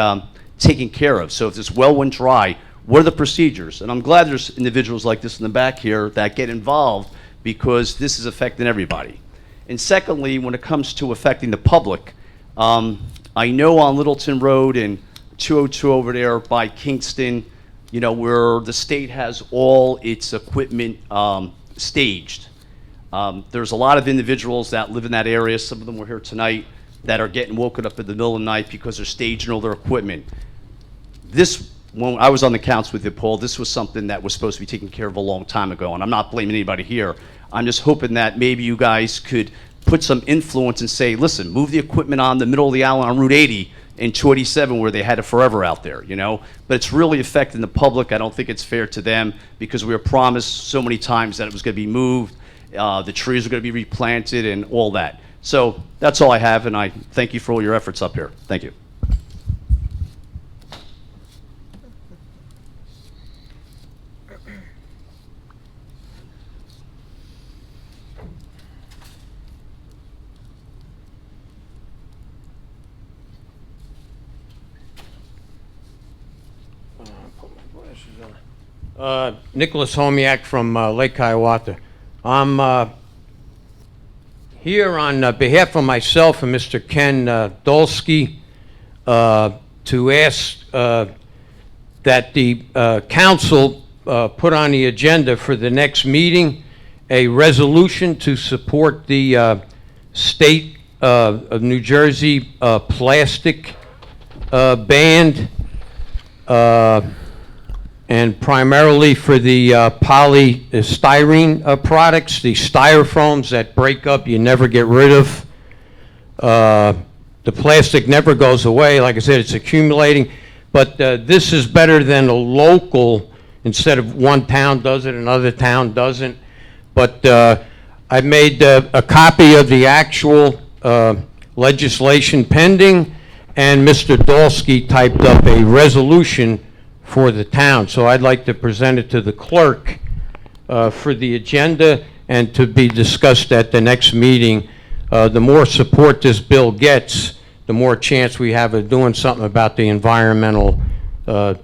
taken care of? So if this well went dry, what are the procedures? And I'm glad there's individuals like this in the back here that get involved, because this is affecting everybody. And secondly, when it comes to affecting the public, I know on Littleton Road and 202 over there by Kingston, you know, where the state has all its equipment staged. There's a lot of individuals that live in that area, some of them were here tonight, that are getting woken up in the middle of the night because they're staging all their equipment. This, when I was on the council with you, Paul, this was something that was supposed to be taken care of a long time ago, and I'm not blaming anybody here. I'm just hoping that maybe you guys could put some influence and say, listen, move the equipment on the middle of the island on Route 80 and 287 where they had it forever out there, you know? But it's really affecting the public. I don't think it's fair to them, because we were promised so many times that it was going to be moved, the trees are going to be replanted and all that. So that's all I have, and I thank you for all your efforts up here. Thank you. Nicholas Homiak from Lake Hiawatha. I'm here on behalf of myself and Mr. Ken Dolsky to ask that the council put on the agenda for the next meeting a resolution to support the state of New Jersey plastic ban, and primarily for the polystyrene products, the styrofoams that break up, you never get rid of. The plastic never goes away. Like I said, it's accumulating. But this is better than a local, instead of one town does it, another town doesn't. But I made a copy of the actual legislation pending, and Mr. Dolsky typed up a resolution for the town. So I'd like to present it to the clerk for the agenda and to be discussed at the next meeting. The more support this bill gets, the more chance we have of doing something about the environmental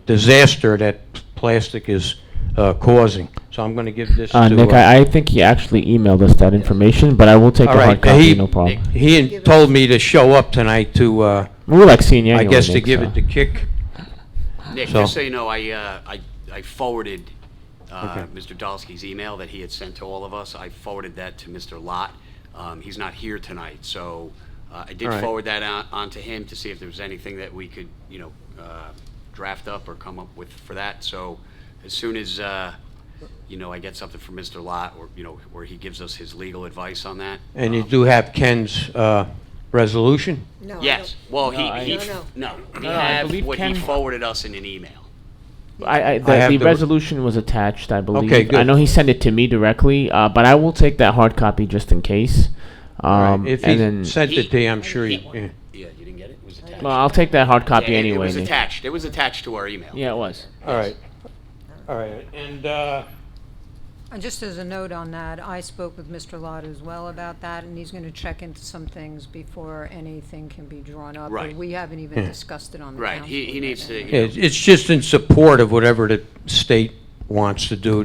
disaster that plastic is causing. So I'm going to give this to... Nick, I think he actually emailed us that information, but I will take a hard copy, no problem. He told me to show up tonight to... we like seeing you I anyway, guess to Nick, give so. it the kick. Nick, So- just so you know, I forwarded Mr. Dolsky's email that he had sent to all of us. I forwarded that to Mr. Lott. He's not here tonight, so I did All right. forward that on to him to see if there was anything that we could, you know, draft up or come up with for that. So as soon as, you know, I get something from Mr. Lott, or, you know, where he gives us his legal advice on that. And you do have Ken's resolution? No, I Yes, well, No, we I have believe what Ken- he forwarded us in an email. The resolution was attached, I believe. Okay, good. I know he sent it to me directly, but I will take that hard copy just in case. All right. If and he then, sent it to you, I'm sure he... Yeah, you didn't get it? It was attached. well, I'll take that hard copy Yeah, anyway. It was Nick. attached. It was attached to our email. Yeah, it was. All right. All right. And And just as a note on that, I spoke with Mr. Lott as well about that, and he's going to check into some things before anything can be drawn up. Right. But we haven't even Yeah. discussed it on the Right, council he yet needs to, anyway. you know, it's just in support of whatever the state wants to do.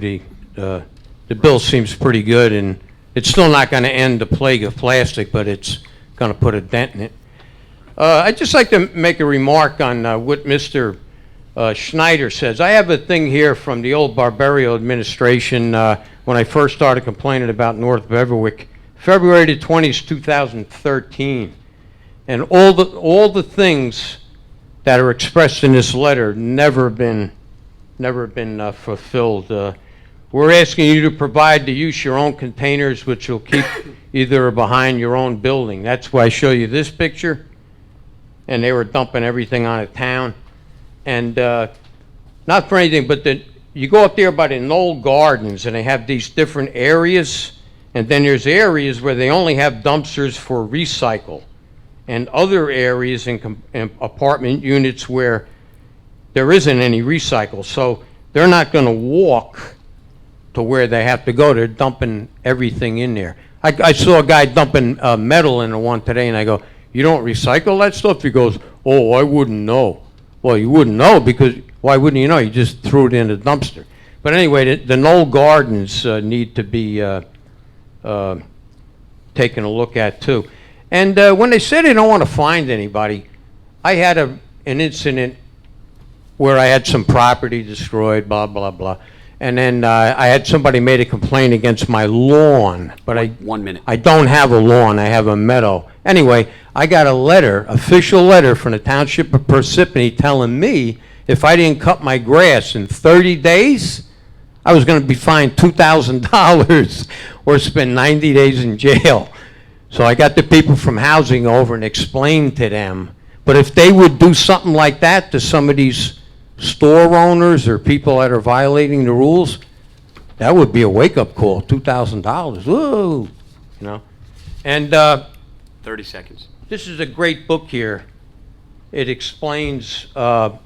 The bill seems pretty good, and it's still not going to end the plague of plastic, but it's going to put a dent in it. I'd just like to make a remark on what Mr. Schneider says, I have a thing here from the old Barbario administration when I first started complaining about North Beverwick, February the 20th, 2013. And all the things that are expressed in this letter never been fulfilled. We're asking you to provide to use your own containers, which you'll keep either behind your own building. That's why I show you this picture. And they were dumping everything on the town. And not for anything, but you go up there by the Knoll Gardens, and they have these different areas. And then there's areas where they only have dumpsters for recycle. And other areas in apartment units where there isn't any recycle. So they're not going to walk to where they have to go. They're dumping everything in there. I saw a guy dumping metal in the one today, and I go, you don't recycle that stuff? He goes, oh, I wouldn't know. Well, you wouldn't know because why wouldn't you know? You just threw it in the dumpster. But anyway, the Knoll Gardens need to be taken a look at too. And when they say they don't want to find anybody, I had an incident where I had some property destroyed, blah, blah, blah. And then I had somebody made a complaint against my lawn, but I don't have a lawn, I have a meadow. Anyway, I got a letter, official letter from the Township of Parsippany telling me if I didn't cut my grass in 30 days, I was going to be fined $2,000 or spend 90 days in jail. So I got the people from housing over and explained to them. But if they would do something like that to some of these store owners or people that are violating the rules, that would be a wake-up call. $2,000. Whoa, you know. And 30 seconds. This is a great book here. It explains how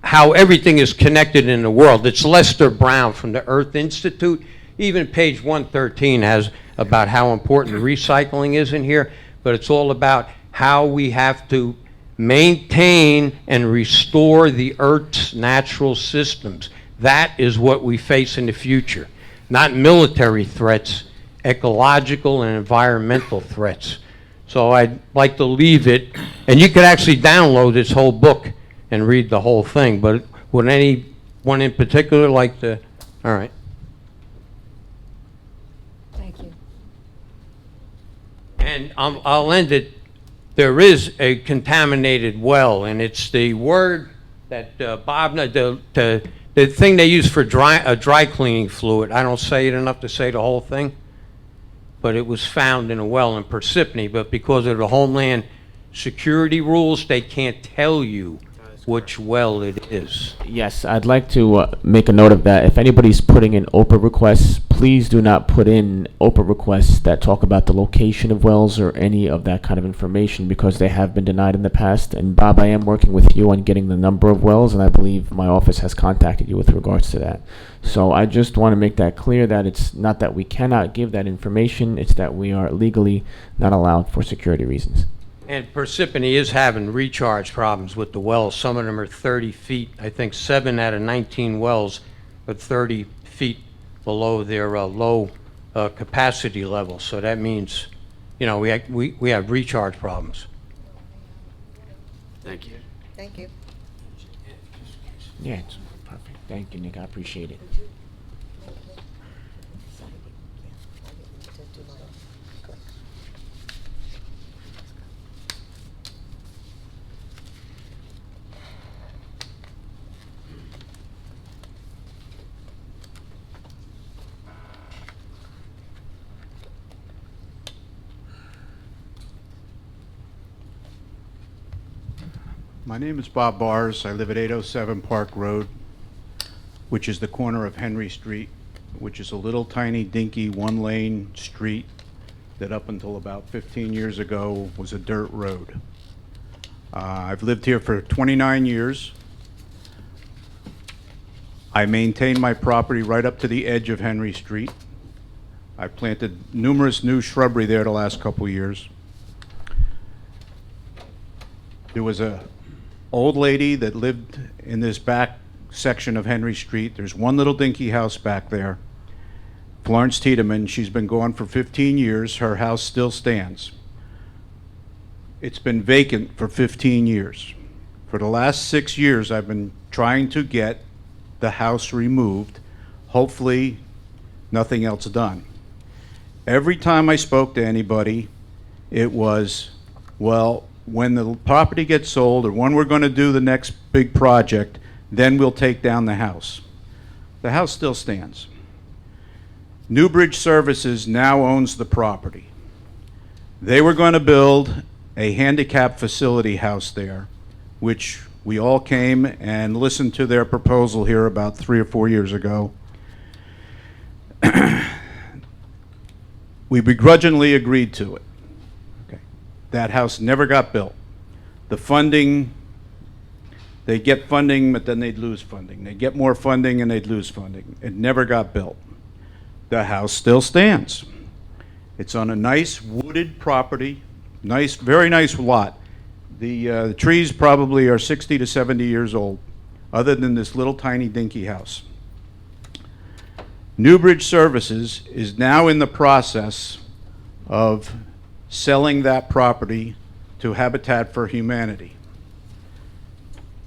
everything is connected in the world. It's Lester Brown from the Earth Institute. Even page 113 has about how important recycling is in here, but it's all about how we have to maintain and restore the Earth's natural systems. That is what we face in the future. Not military threats, ecological and environmental threats. So I'd like to leave it, and you could actually download this whole book and read the whole thing, but would anyone in particular like to? All right. Thank you. And I'll end it. There is a contaminated well, and it's the word that Bob, the thing they use for dry cleaning fluid. I don't say it enough to say the whole thing, but it was found in a well in Parsippany. But because of the Homeland Security rules, they can't tell you which well it is. Yes, I'd like to make a note of that. If anybody's putting in OPA requests, please do not put in OPA requests that talk about the location of wells or any of that kind of information, because they have been denied in the past. And Bob, I am working with you on getting the number of wells, and I believe my office has contacted you with regards to that. So I just want to make that clear that it's not that we cannot give that information, it's that we are legally not allowed for security reasons. And Parsippany is having recharge problems with the wells. Some of them are 30 feet. I think 7 out of 19 wells are 30 feet below their low capacity level. So that means, you know, we have recharge problems. Thank you. Thank you. Yeah, it's perfect. Thank you, Nick. I appreciate it. My name is Bob Bars. I live at 807 Park Road, which is the corner of Henry Street, which is a little tiny dinky one-lane street that up until about 15 years ago was a dirt road. I've lived here for 29 years. I maintain my property right up to the edge of Henry Street. I planted numerous new shrubbery there the last couple of years. There was a old lady that lived in this back section of Henry Street. There's one little dinky house back there. Florence Tiedemann, she's been gone for 15 years. Her house still stands. It's been vacant for 15 years. For the last 6 years, I've been trying to get the house removed, hopefully nothing else done. Every time I spoke to anybody, it was, well, when the property gets sold or when we're going to do the next big project, then we'll take down the house. The house still stands. Newbridge Services now owns the property. They were going to build a handicap facility house there, which we all came and listened to their proposal here about 3 or 4 years ago. We begrudgingly agreed to it. Okay. That house never got built. The funding, they'd get funding, but then they'd lose funding. They'd get more funding and they'd lose funding. It never got built. The house still stands. It's on a nice wooded property, nice, very nice lot. The trees probably are 60 to 70 years old, other than this little tiny dinky house. Newbridge Services is now in the process of selling that property to Habitat for Humanity.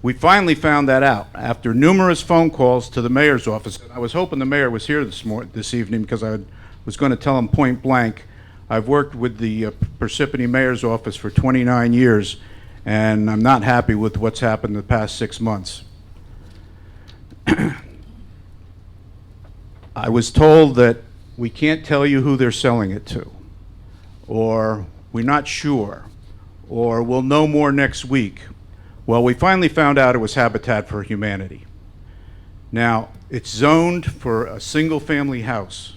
We finally found that out after numerous phone calls to the mayor's office. I was hoping the mayor was here this evening because I was going to tell him point blank, I've worked with the Parsippany mayor's office for 29 years, and I'm not happy with what's happened the past 6 months. I was told that we can't tell you who they're selling it to, or we're not sure, or we'll know more next week. Well, we finally found out it was Habitat for Humanity. Now, it's zoned for a single-family house.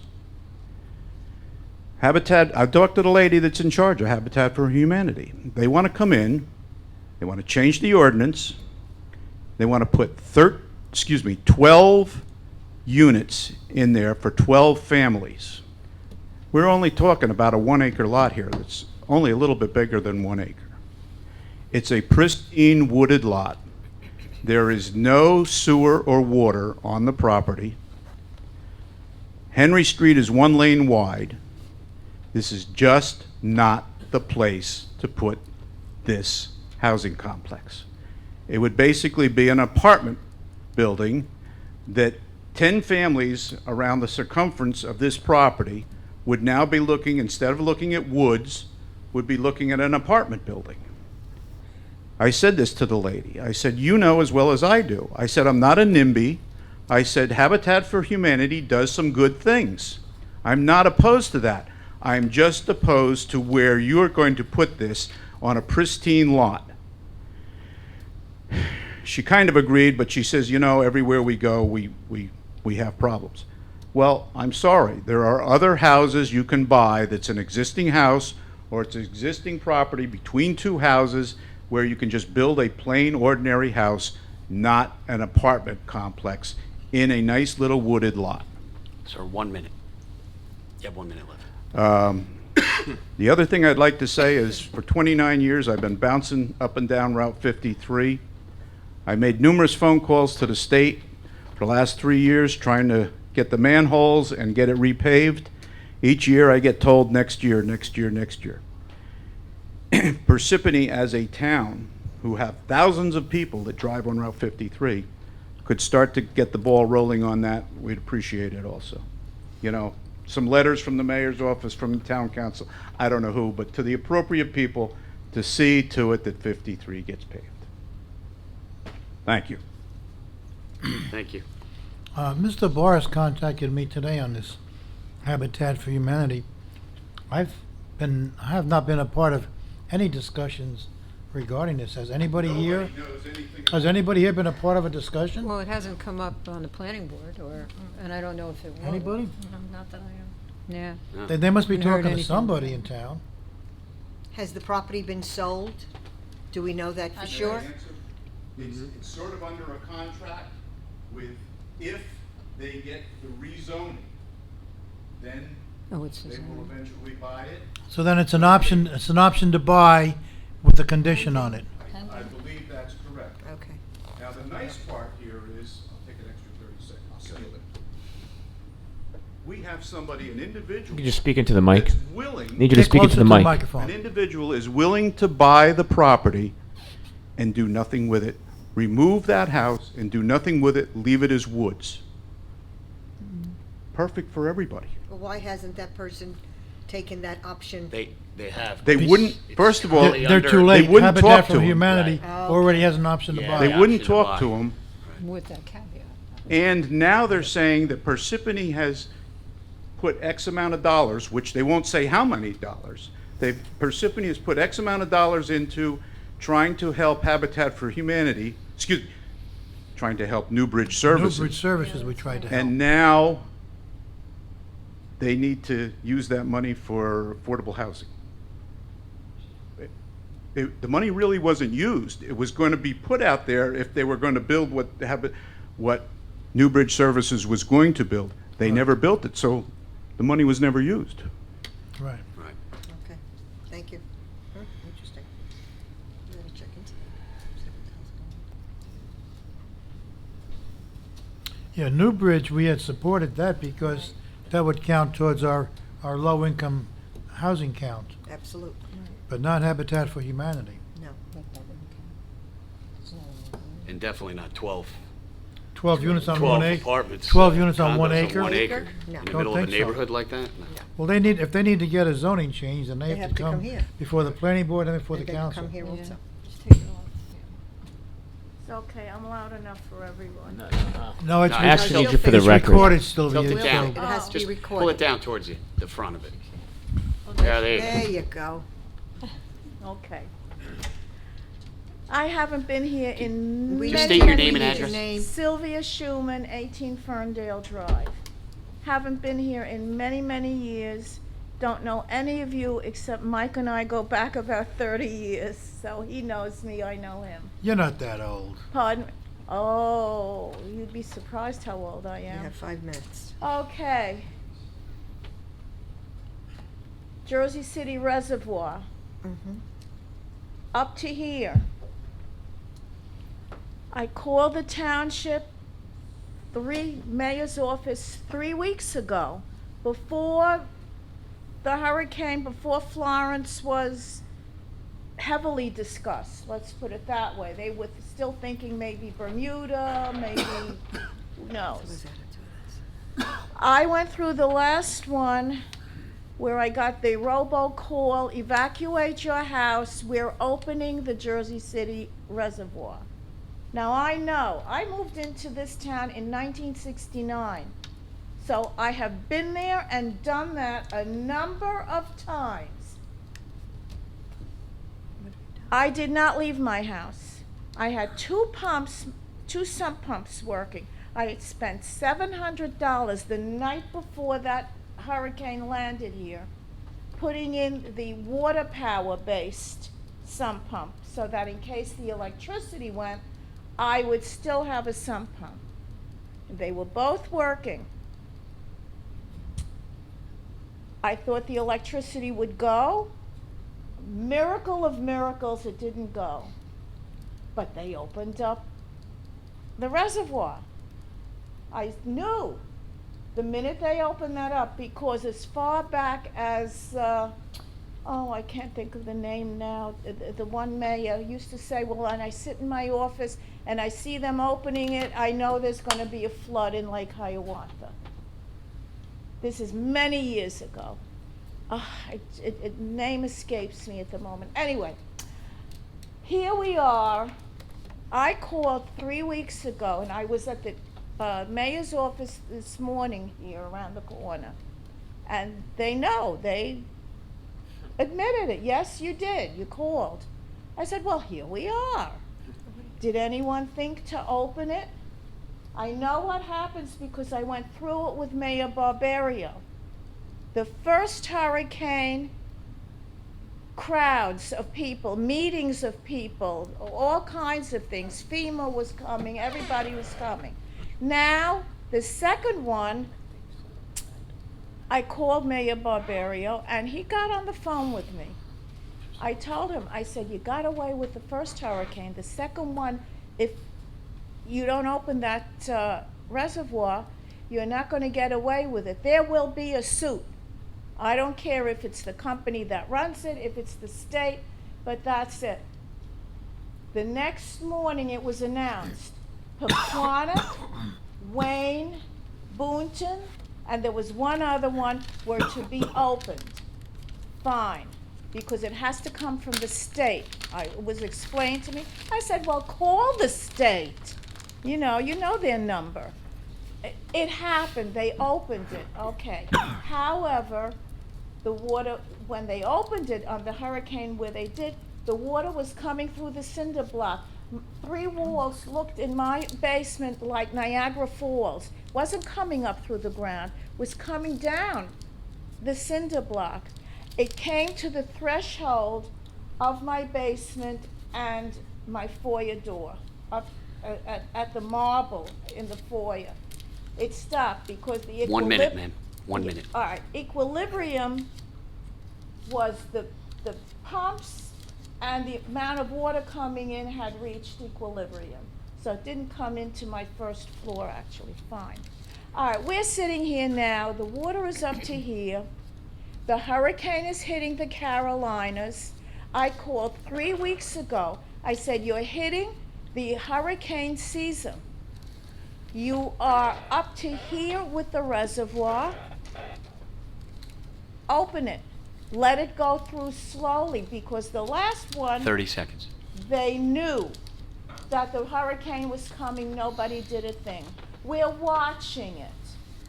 Habitat, I've talked to the lady that's in charge of Habitat for Humanity. They want to come in, they want to change the ordinance, they want to put 12 units in there for 12 families. We're only talking about a 1 acre lot here that's only a little bit bigger than 1 acre. It's a pristine wooded lot. There is no sewer or water on the property. Henry Street is 1 lane wide. This is just not the place to put this housing complex. It would basically be an apartment building that 10 families around the circumference of this property would now be looking, instead of looking at woods, would be looking at an apartment building. I said this to the lady. I said, you know as well as I do. I said, I'm not a NIMBY. I said, Habitat for Humanity does some good things. I'm not opposed to that. I'm just opposed to where you're going to put this on a pristine lot. She kind of agreed, but she says, you know, everywhere we go, we have problems. Well, I'm sorry. There are other houses you can buy that's an existing house or it's an existing property between two houses where you can just build a plain, ordinary house, not an apartment complex, in a nice little wooded lot. Sir, 1 minute. You have 1 minute left. The other thing I'd like to say is for 29 years I've been bouncing up and down Route 53. I made numerous phone calls to the state for the last 3 years trying to get the manholes and get it repaved. Each year I get told next year, next year, next year. Parsippany as a town, who have thousands of people that drive on Route 53, could start to get the ball rolling on that. We'd appreciate it also. You know, some letters from the mayor's office, from the town council, I don't know who, but to the appropriate people to see to it that 53 gets paved. Thank you. Thank you. Mr. Boris contacted me today on this Habitat for Humanity. I have not been a part of any discussions regarding this. Has anybody here? Has anybody here been a part of a discussion? Well, it hasn't come up on the planning board, and I don't know if it will. Anybody? No, not that I am. Yeah. They must be Haven't heard talking to anything. somebody in town. Has the property been sold? Do we know that for sure? It's sort of under a contract with, if they get the rezoning, then Oh, it's they will eventually buy it. So then it's an option to buy with a condition on it. I believe that's correct. Okay. Now, the nice part here is, I'll take an extra 30 seconds, I'll steal it. We have somebody, an individual. You can just speak into the mic. That's willing. Need you to speak into the mic. An individual is willing to buy the property and do nothing with it, remove that house and do nothing with it, leave it as woods. Perfect for everybody. Well, why hasn't that person taken that option? They have. They wouldn't, first of all, They're too late. they wouldn't Habitat talk for to him. Humanity Right. already has an option to Yeah, buy. They the wouldn't option to talk buy. to him. With that caveat. And now they're saying that Parsippany has put X amount of dollars, which they won't say how many dollars. Parsippany has put X amount of dollars into trying to help Habitat for Humanity, trying to help Newbridge Services. Newbridge Services, we tried to help. And now they need to use that money for affordable housing. The money really wasn't used. It was going to be put out there if they were going to build what Newbridge Services was going to build. They never built it, so the money was never used. Right. Right. Okay, thank you. Interesting. I'm gonna check into that. Yeah, Newbridge, we had supported that because that would count towards our low-income housing count, Absolutely, but not Habitat for Humanity. no. And definitely not 12. 12 units on 12 one acre? apartments. 12 units on condos 1 acre? 1 acre. No. In the Don't middle of a think so. neighborhood like that? No. Well, if they need to get a zoning change, then they have to come here. before the planning board and before the And they council. come here also. It's okay, I'm loud enough for everyone. No, it's No, I actually need you for the it's record. recorded still. Tilt Via it down. the- It has to be Just recorded. pull it down towards the front of it. Yeah, there you go. There you go. Okay. I haven't been here in We Just many, state your many name and years. address. Name. Sylvia Schumann, 18 Ferndale Drive. Haven't been here in many, many years. Don't know any of you except Mike and I go back about 30 years. So he knows me, I know him. You're not that old. Pardon? Oh, you'd be surprised how old I You am. have 5 minutes. Okay. Jersey City Reservoir, Mhm. up to here. I called the township, mayor's office 3 weeks ago, before the hurricane, before Florence was heavily discussed, let's put it that way. They were still thinking maybe Bermuda, maybe, who knows. I went through the last one where I got the robocall, evacuate your house, we're opening the Jersey City Reservoir. Now I know, I moved into this town in 1969, so I have been there and done that a number of times. I did not leave my house. I had 2 sump pumps working. I had spent $700 the night before that hurricane landed here, putting in the water power based sump pump so that in case the electricity went, I would still have a sump pump. They were both working. I thought the electricity would go. Miracle of miracles, it didn't go. But they opened up the reservoir. I knew the minute they opened that up, because as far back as, I can't think of the name now, the one mayor used to say, well, when I sit in my office and I see them opening it, I know there's going to be a flood in Lake Hiawatha. This is many years ago. Name escapes me at the moment. Anyway, here we are. I called 3 weeks ago, and I was at the mayor's office this morning here around the corner. And they know, they admitted it. Yes, you did. You called. I said, well, here we are. Did anyone think to open it? I know what happens because I went through it with Mayor Barbario. The first hurricane, crowds of people, meetings of people, all kinds of things. FEMA was coming, everybody was coming. Now, the second one, I called Mayor Barbario and he got on the phone with me. I told him, I said, you got away with the first hurricane. The second one, if you don't open that reservoir, you're not going to get away with it. There will be a suit. I don't care if it's the company that runs it, if it's the state, but that's it. The next morning, it was announced, Paquonic, Wayne, Boonton, and there was one other one, were to be opened. Fine, because it has to come from the state. It was explained to me. I said, well, call the state. You know their number. It happened, they opened it, okay. However, the water, when they opened it on the hurricane where they did, the water was coming through the cinder block. 3 walls looked in my basement like Niagara Falls. Wasn't coming up through the ground, was coming down the cinder block. It came to the threshold of my basement and my foyer door, up at the marble in the foyer. It stopped because the 1 minute, ma'am. 1 minute. All right, equilibrium was the pumps and the amount of water coming in had reached equilibrium. So it didn't come into my first floor, actually. Fine. All right, we're sitting here now. The water is up to here. The hurricane is hitting the Carolinas. I called 3 weeks ago. I said, you're hitting the hurricane season. You are up to here with the reservoir. Open it. Let it go through slowly, because the last one, 30 seconds. they knew that the hurricane was coming. Nobody did a thing. We're watching it.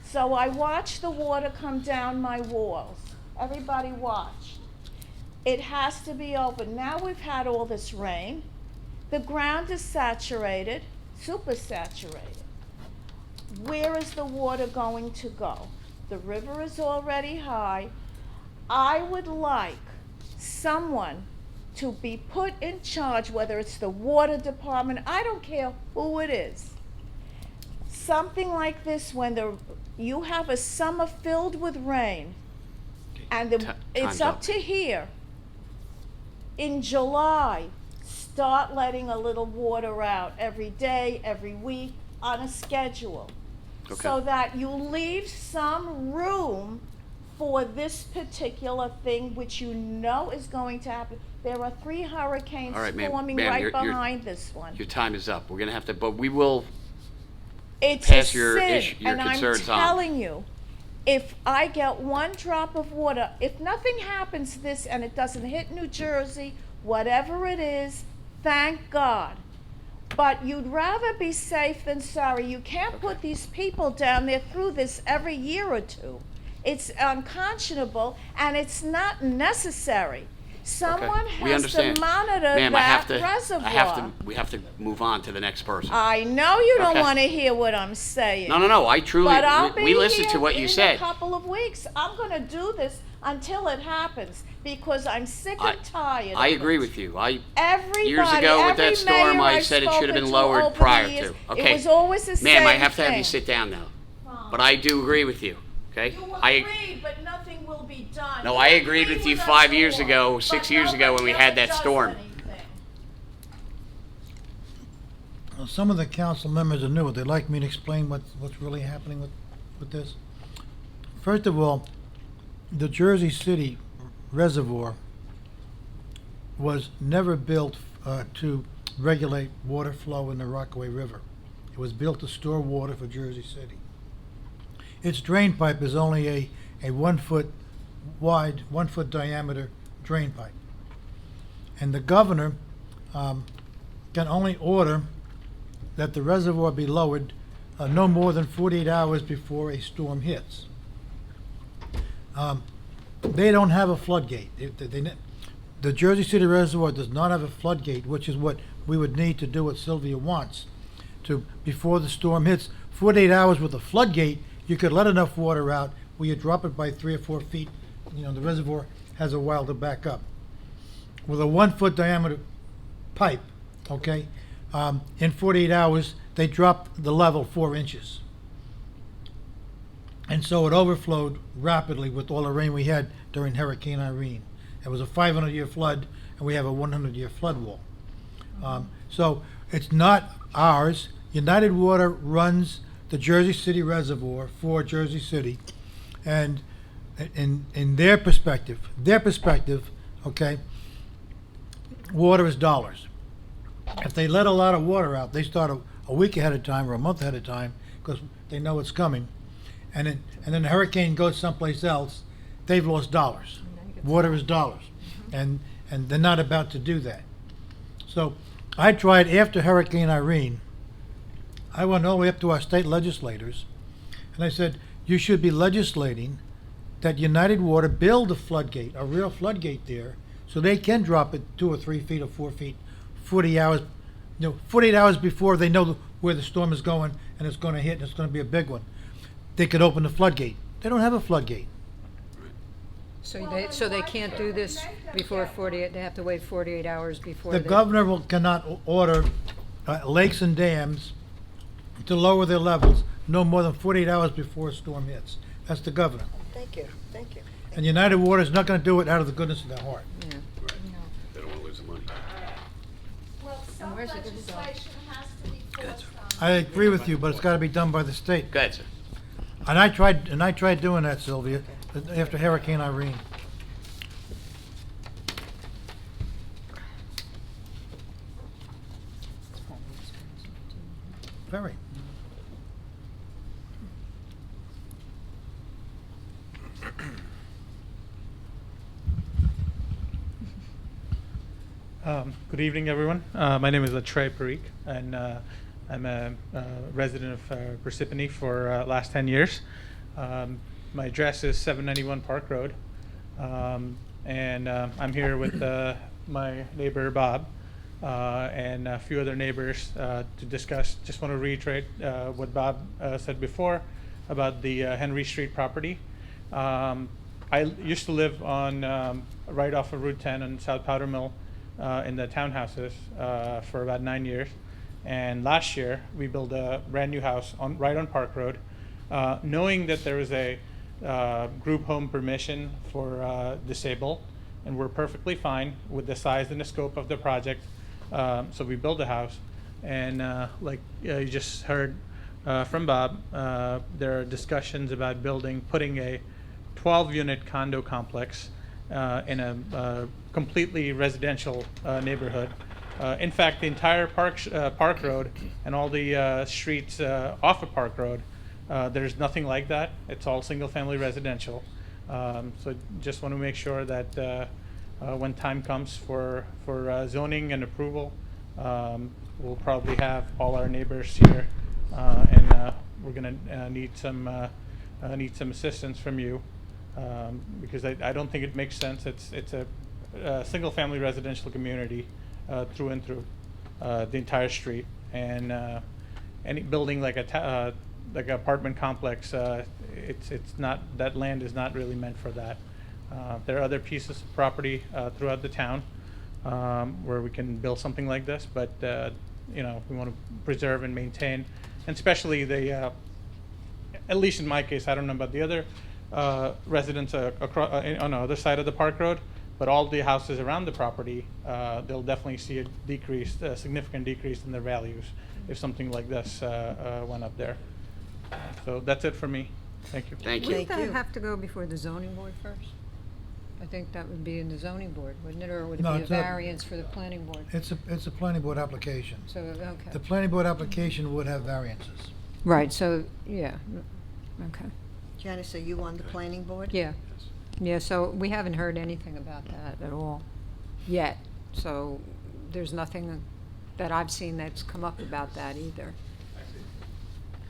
So I watched the water come down my walls. Everybody watched. It has to be open. Now we've had all this rain. The ground is saturated, super saturated. Where is the water going to go? The river is already high. I would like someone to be put in charge, whether it's the water department, I don't care who it is. Something like this, when you have a summer filled with rain, and it's up to here. In July, start letting a little water out every day, every week, on a schedule. Okay. So that you leave some room for this particular thing, which you know is going to happen. There are 3 hurricanes All right, ma'am. forming Ma'am, right you're- behind this one. Your time is up. We're going to have to, but we will It's pass a your sin, your and I'm concerns on. telling you, if I get 1 drop of water, if nothing happens to this and it doesn't hit New Jersey, whatever it is, thank God. But you'd rather be safe than sorry. You can't put these people down there through this every year or 2. It's unconscionable, and it's not necessary. Someone We has understand. to monitor Ma'am, that reservoir. we have to move on to the next person. I know you don't Okay. want to hear what I'm saying. No, I truly, But I'll we be listened to here what you in said. a couple of weeks. I'm going to do this until it happens, because I'm sick and tired I of agree it. with you. Everybody, Years ago with that every storm, mayor I I've said it should have spoken been to lowered over the prior years, to. Okay. It was always the same Ma'am, I have to have you thing. sit down now. But I do agree with you, okay? You I agreed, but nothing will be done. No, You I agreed with you us 5 years more, ago, 6 but years ago when we nobody had ever that does storm. anything. Some of the council members are new. Would they like me to explain what's really happening with this? First of all, the Jersey City Reservoir was never built to regulate water flow in the Rockaway River. It was built to store water for Jersey City. Its drain pipe is only a 1 foot wide, 1 foot diameter drain pipe. And the governor can only order that the reservoir be lowered no more than 48 hours before a storm hits. They don't have a floodgate. The Jersey City Reservoir does not have a floodgate, which is what we would need to do what Sylvia wants. Before the storm hits, 48 hours with a floodgate, you could let enough water out where you drop it by 3 or 4 feet. The reservoir has a while to back up. With a 1 foot diameter pipe, okay, in 48 hours, they dropped the level 4 inches. And so it overflowed rapidly with all the rain we had during Hurricane Irene. It was a 500-year flood, and we have a 100-year flood wall. So it's not ours. United Water runs the Jersey City Reservoir for Jersey City, and in their perspective, okay, water is dollars. if they let a lot of water out, they start a week ahead of time or a month ahead of time because they know it's coming, and then the hurricane goes someplace else, they've lost dollars. Water is dollars, and they're not about to do that. So I tried after Hurricane Irene. I went all the way up to our state legislators, and I said, you should be legislating that United Water build a floodgate, a real floodgate there, so they can drop it 2 or 3 feet or 4 feet, 48 hours before they know where the storm is going and it's going to hit and it's going to be a big one. They could open the floodgate. They don't have a floodgate. So they can't do this before 48, they have to wait 48 hours before The they... governor cannot order lakes and dams to lower their levels no more than 48 hours before a storm hits. That's the governor. Thank you, thank you. And United Water is not going to do it out of the goodness of their heart. Yeah. They don't want to lose the money. Well, some legislation has to be forced on. I agree with you, but it's got to be done by the state. Go ahead, sir. And I tried doing that, Sylvia, after Hurricane Irene. Very. Good evening, everyone. My name is Trey Parikh, and I'm a resident of Parsippany for last 10 years. My address is 791 Park Road, and I'm here with my neighbor Bob and a few other neighbors to discuss. Just want to reiterate what Bob said before about the Henry Street property. I used to live on right off of Route 10 on South Powder Mill in the townhouses for about 9 years. And last year, we built a brand new house right on Park Road, knowing that there was a group home permission for disabled, and we're perfectly fine with the size and the scope of the project. So we built a house, and like you just heard from Bob, there are discussions about putting a 12-unit condo complex in a completely residential neighborhood. In fact, the entire Park Road and all the streets off of Park Road, there's nothing like that. It's all single-family residential. So just want to make sure that when time comes for zoning and approval, we'll probably have all our neighbors here, and we're going to need some assistance from you, because I don't think it makes sense. It's a single-family residential community through and through the entire street, and any building like an apartment complex, it's not, that land is not really meant for that. There are other pieces of property throughout the town where we can build something like this, but we want to preserve and maintain, and especially the, at least in my case, I don't know about the other residents across on the other side of the Park Road, but all the houses around the property, they'll definitely see a significant decrease in their values if something like this went up there. So that's it for me. Thank you. Thank you. Wouldn't that have to go before the zoning board first? I think that would be in the zoning board, wouldn't it, or would it No, be a it's not. variance for the planning board? It's a planning board application. So, okay. The planning board application would have variances. Right, so, yeah, okay. Janice, are you on the planning board? Yeah, yeah, so we haven't heard anything about that at all, yet. So there's nothing that I've seen that's come up about that either.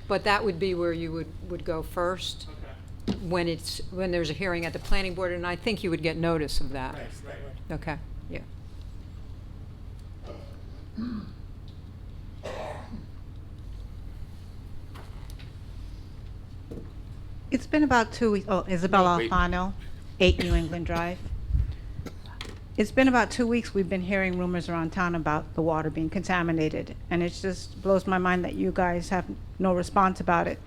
But that would be where you would go first, when there's a hearing at the planning board, and I think you would get notice of that. Right. Okay, yeah. It's been about 2 weeks. Oh, Isabella Wait. Alfano, 8 New England Drive. It's been about 2 weeks we've been hearing rumors around town about the water being contaminated, and it just blows my mind that you guys have no response about it.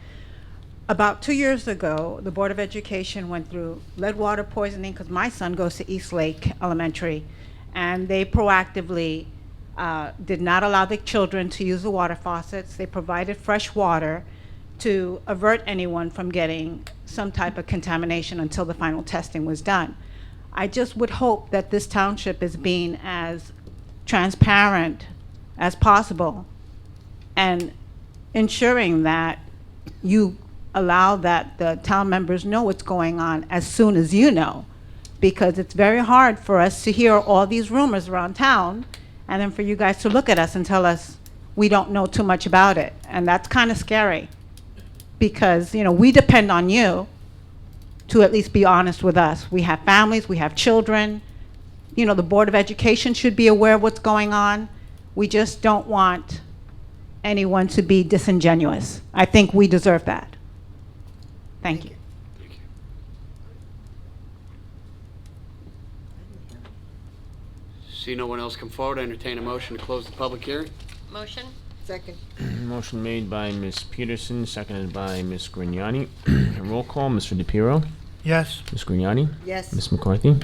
About 2 years ago, the Board of Education went through lead water poisoning, because my son goes to East Lake Elementary, and they proactively did not allow the children to use the water faucets. They provided fresh water to avert anyone from getting some type of contamination until the final testing was done. I just would hope that this township is being as transparent as possible and ensuring that you allow that the town members know what's going on as soon as you know, because it's very hard for us to hear all these rumors around town and then for you guys to look at us and tell us we don't know too much about it. And that's kind of scary because, you know, we depend on you to at least be honest with us. We have families, we have children. You know, the Board of Education should be aware of what's going on. We just don't want anyone to be disingenuous. I think we deserve that. Thank you. See no one else come forward, I entertain a motion to close the public hearing. Motion? Second. Motion made by Ms. Peterson, seconded by Ms. Grignani. Roll call, Mr. DePiero, Yes. Ms. Grignani, Yes. Ms. McCarthy,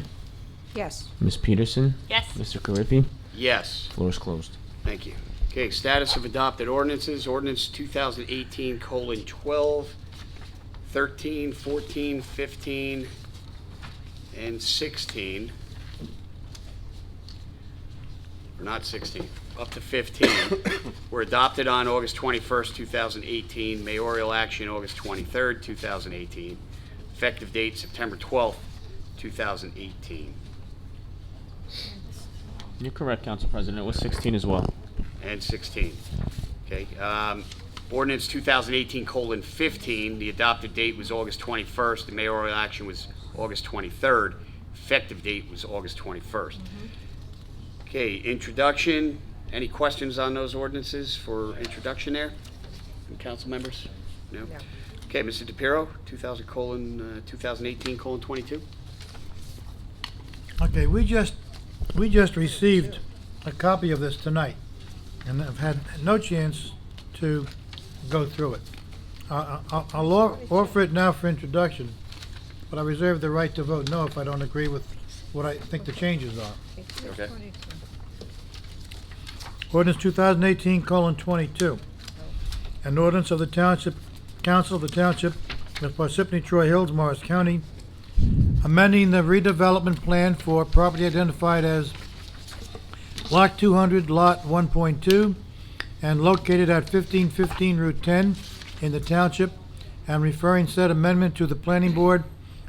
Yes. Ms. Peterson, Yes. Mr. Carriffy. Yes. Floor is closed. Thank you. Okay, status of adopted ordinances, ordinance 2018:12, 13, 14, 15, and 16. Or not 16, up to 15, were adopted on August 21st, 2018, mayoral action August 23rd, 2018, effective date September 12th, 2018. You're correct, Council President. It was 16 as well. And 16. Okay. Ordinance 2018:15, the adopted date was August 21st, the mayoral action was August 23rd, effective date was August 21st. Okay, introduction. Any questions on those ordinances for introduction there? From council members? No? Okay, Mr. DePiero, 2018:22. Okay, we just received a copy of this tonight, and I've had no chance to go through it. I'll offer it now for introduction, but I reserve the right to vote no if I don't agree with what I think the changes are. Okay. Ordinance 2018:22. An ordinance of the Township Council of the Township of Parsippany Troy Hills, Morris County, amending the redevelopment plan for property identified as Block 200, Lot 1.2, and located at 1515 Route 10 in the township, and referring said amendment to the Planning Board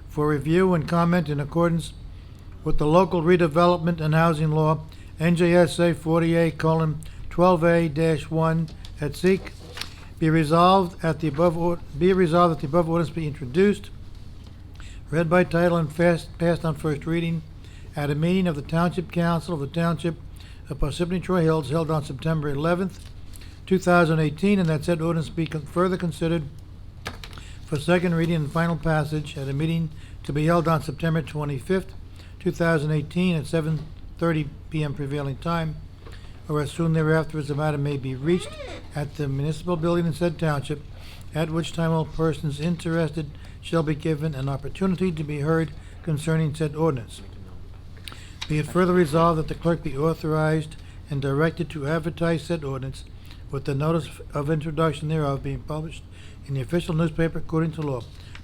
for review and comment in accordance with the local redevelopment and housing law, NJSA 48:12A-1 et seq. Be resolved that the above ordinance be introduced, read by title, and passed on first reading at a meeting of the Township Council of the Township of Parsippany Troy Hills held on September 11th, 2018, and that said ordinance be further considered for second reading and final passage at a meeting to be held on September 25th, 2018 at 7:30 p.m. prevailing time, or as soon thereafter as the matter may be reached at the municipal building in said township, at which time all persons interested shall be given an opportunity to be heard concerning said ordinance. Be it further resolved that the clerk be authorized and directed to advertise said ordinance with the notice of introduction thereof being published in the official newspaper according to law.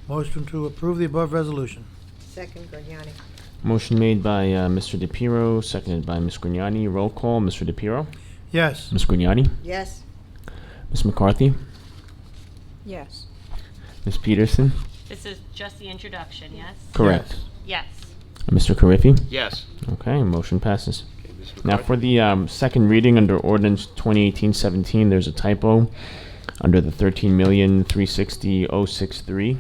Motion to approve the above resolution. Second, Grignani. Motion made by Mr. DePiero, seconded by Ms. Grignani. Roll call, Mr. DePiero, Yes. Ms. Grignani, Yes. Ms. McCarthy, Yes. Ms. Peterson. This is just the introduction, yes? Correct. Yes. Mr. Carriffy. Yes. Okay, motion passes. Okay, Ms. Now McCarthy. for the second reading under ordinance 2018-17, there's a typo under the 13,360,063.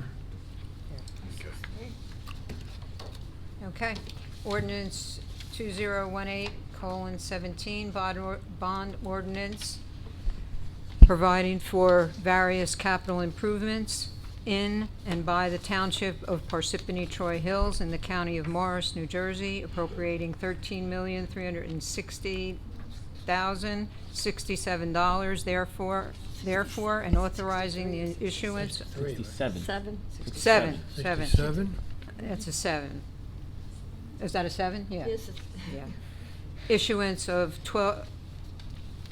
Okay. Ordinance 2018:17, bond ordinance providing for various capital improvements in and by the Township of Parsippany Troy Hills in the County of Morris, New Jersey, appropriating $13,360,067, therefore, and authorizing the issuance. 67. Seven. Seven. 67? That's a 7. Is that a 7? Yeah. Yes. Yeah. Issuance of 12,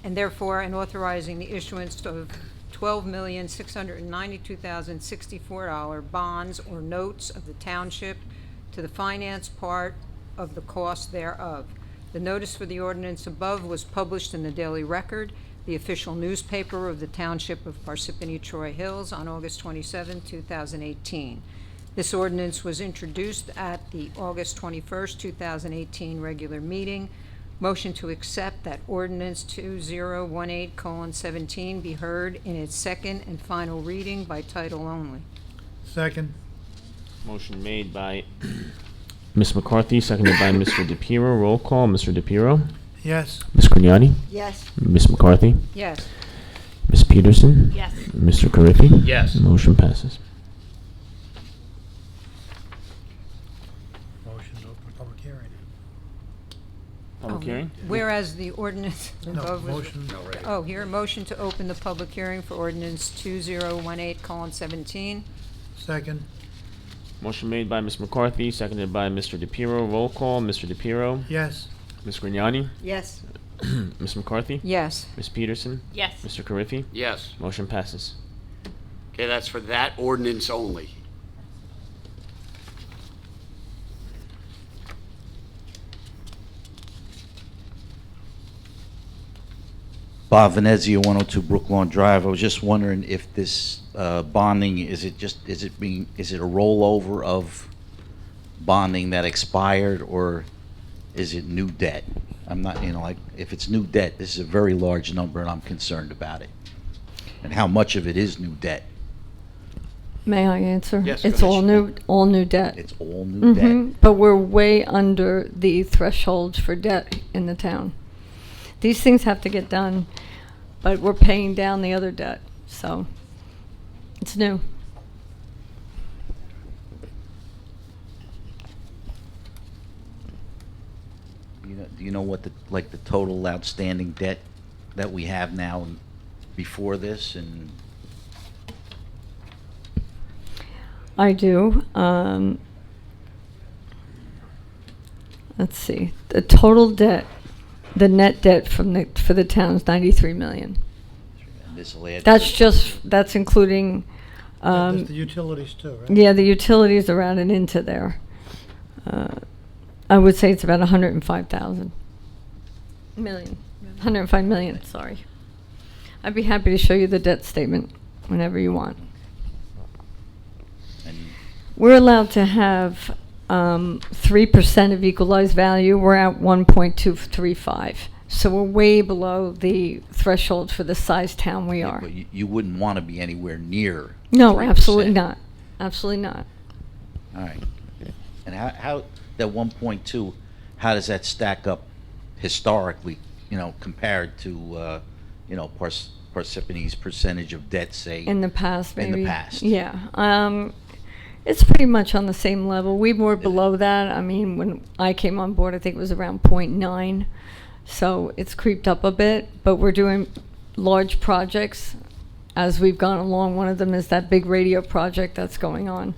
and therefore, and authorizing the issuance of $12,692,064 bonds or notes of the township to the finance part of the cost thereof. The notice for the ordinance above was published in the Daily Record, the official newspaper of the Township of Parsippany Troy Hills, on August 27, 2018. This ordinance was introduced at the August 21st, 2018 regular meeting. Motion to accept that ordinance 2018:17 be heard in its second and final reading by title only. Second. Motion made by Ms. McCarthy, seconded by Mr. DePiero. Roll call, Mr. DePiero. Yes. Ms. Grignani? Yes. Ms. McCarthy? Yes. Ms. Peterson? Yes. Mr. Carriffy? Yes. Motion passes. Motion to open public hearing. public hearing. Whereas the ordinance No, above was... motion. Here, motion to open the public hearing for ordinance 2018:17. Second. Motion made by Ms. McCarthy, seconded by Mr. DePiero. Roll call, Mr. DePiero. Yes. Ms. Grignani? Yes. Ms. McCarthy? Yes. Ms. Peterson? Yes. Mr. Carriffy? Yes. Motion passes. Okay, that's for that ordinance only. Bob Venezia, 102 Brooklawn Drive. I was just wondering if this bonding, is it a rollover of bonding that expired, or is it new debt? I'm not, like, if it's new debt, this is a very large number, and I'm concerned about it. And how much of it is new debt? May I answer? Yes, go It's ahead. all new debt. It's all new debt. Mhm. But we're way under the threshold for debt in the town. These things have to get done, but we're paying down the other debt, so it's new. Do you know what the total outstanding debt that we have now and before this? And I do. Let's see. The total debt, the net debt for the town is 93 million. this will add. That's including. That's the utilities too, right? Yeah, the utilities are added into there. I would say it's about 105,000 million. 105 million, sorry. I'd be happy to show you the debt statement whenever you want. We're allowed to have 3% of equalized value. We're at 1.235. So we're way below the threshold for the size town we are. But you wouldn't want to be anywhere near. No, 3%. absolutely not. Absolutely not. All right. And how that 1.2, how does that stack up historically, compared to, Parsippany's percentage of debt, say? In the past, maybe. In the past. Yeah. It's pretty much on the same level. We were below that. I mean, when I came on board, I think it was around 0.9. So it's creeped up a bit, but we're doing large projects as we've gone along. One of them is that big radio project that's going on.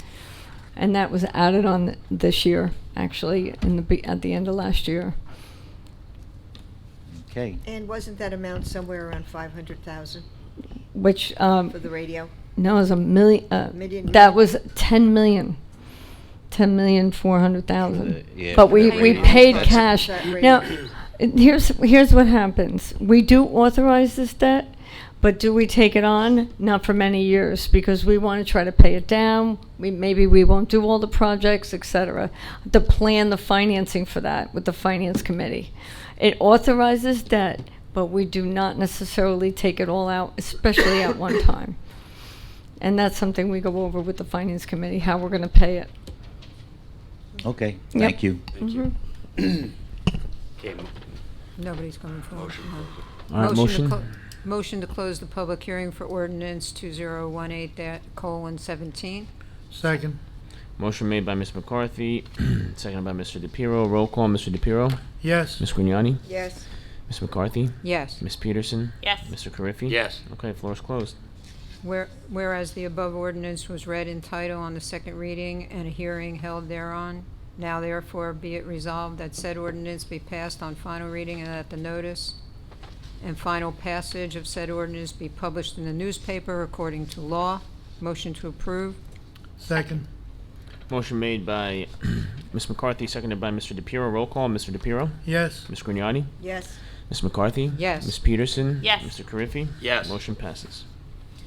And that was added on this year, actually, at the end of last year. Okay. And wasn't that amount somewhere around 500,000 Which, for the radio? no, it was a million, Million. that was 10 million. 10,400,000. Yeah, But for we that radio. paid That's- cash. That radio. Now, here's what happens. We do authorize this debt, but do we take it on? Not for many years, because we want to try to pay it down. Maybe we won't do all the projects, etc. To plan the financing for that with the finance committee. It authorizes debt, but we do not necessarily take it all out, especially at one time. And that's something we go over with the finance committee, how we're going to pay it. Okay, Yep. thank you. Mhm. Okay, Nobody's coming forward. No. All right, motion. Motion to close the public hearing for ordinance 2018:17. Second. Motion made by Ms. McCarthy, seconded by Mr. DePiero. Roll call, Mr. DePiero. Yes. Ms. Grignani? Yes. Ms. McCarthy? Yes. Ms. Peterson? Yes. Mr. Carriffy? Yes. Okay, floor is closed. Whereas the above ordinance was read in title on the second reading and a hearing held thereon, now therefore be it resolved that said ordinance be passed on final reading and that the notice and final passage of said ordinance be published in the newspaper according to law. Motion to approve. Second. Motion made by Ms. McCarthy, seconded by Mr. DePiero. Roll call, Mr. DePiero? Yes. Ms. Grignani? Yes. Ms. McCarthy? Yes. Ms. Peterson? Yes. Mr. Carriffy? Yes. Motion passes.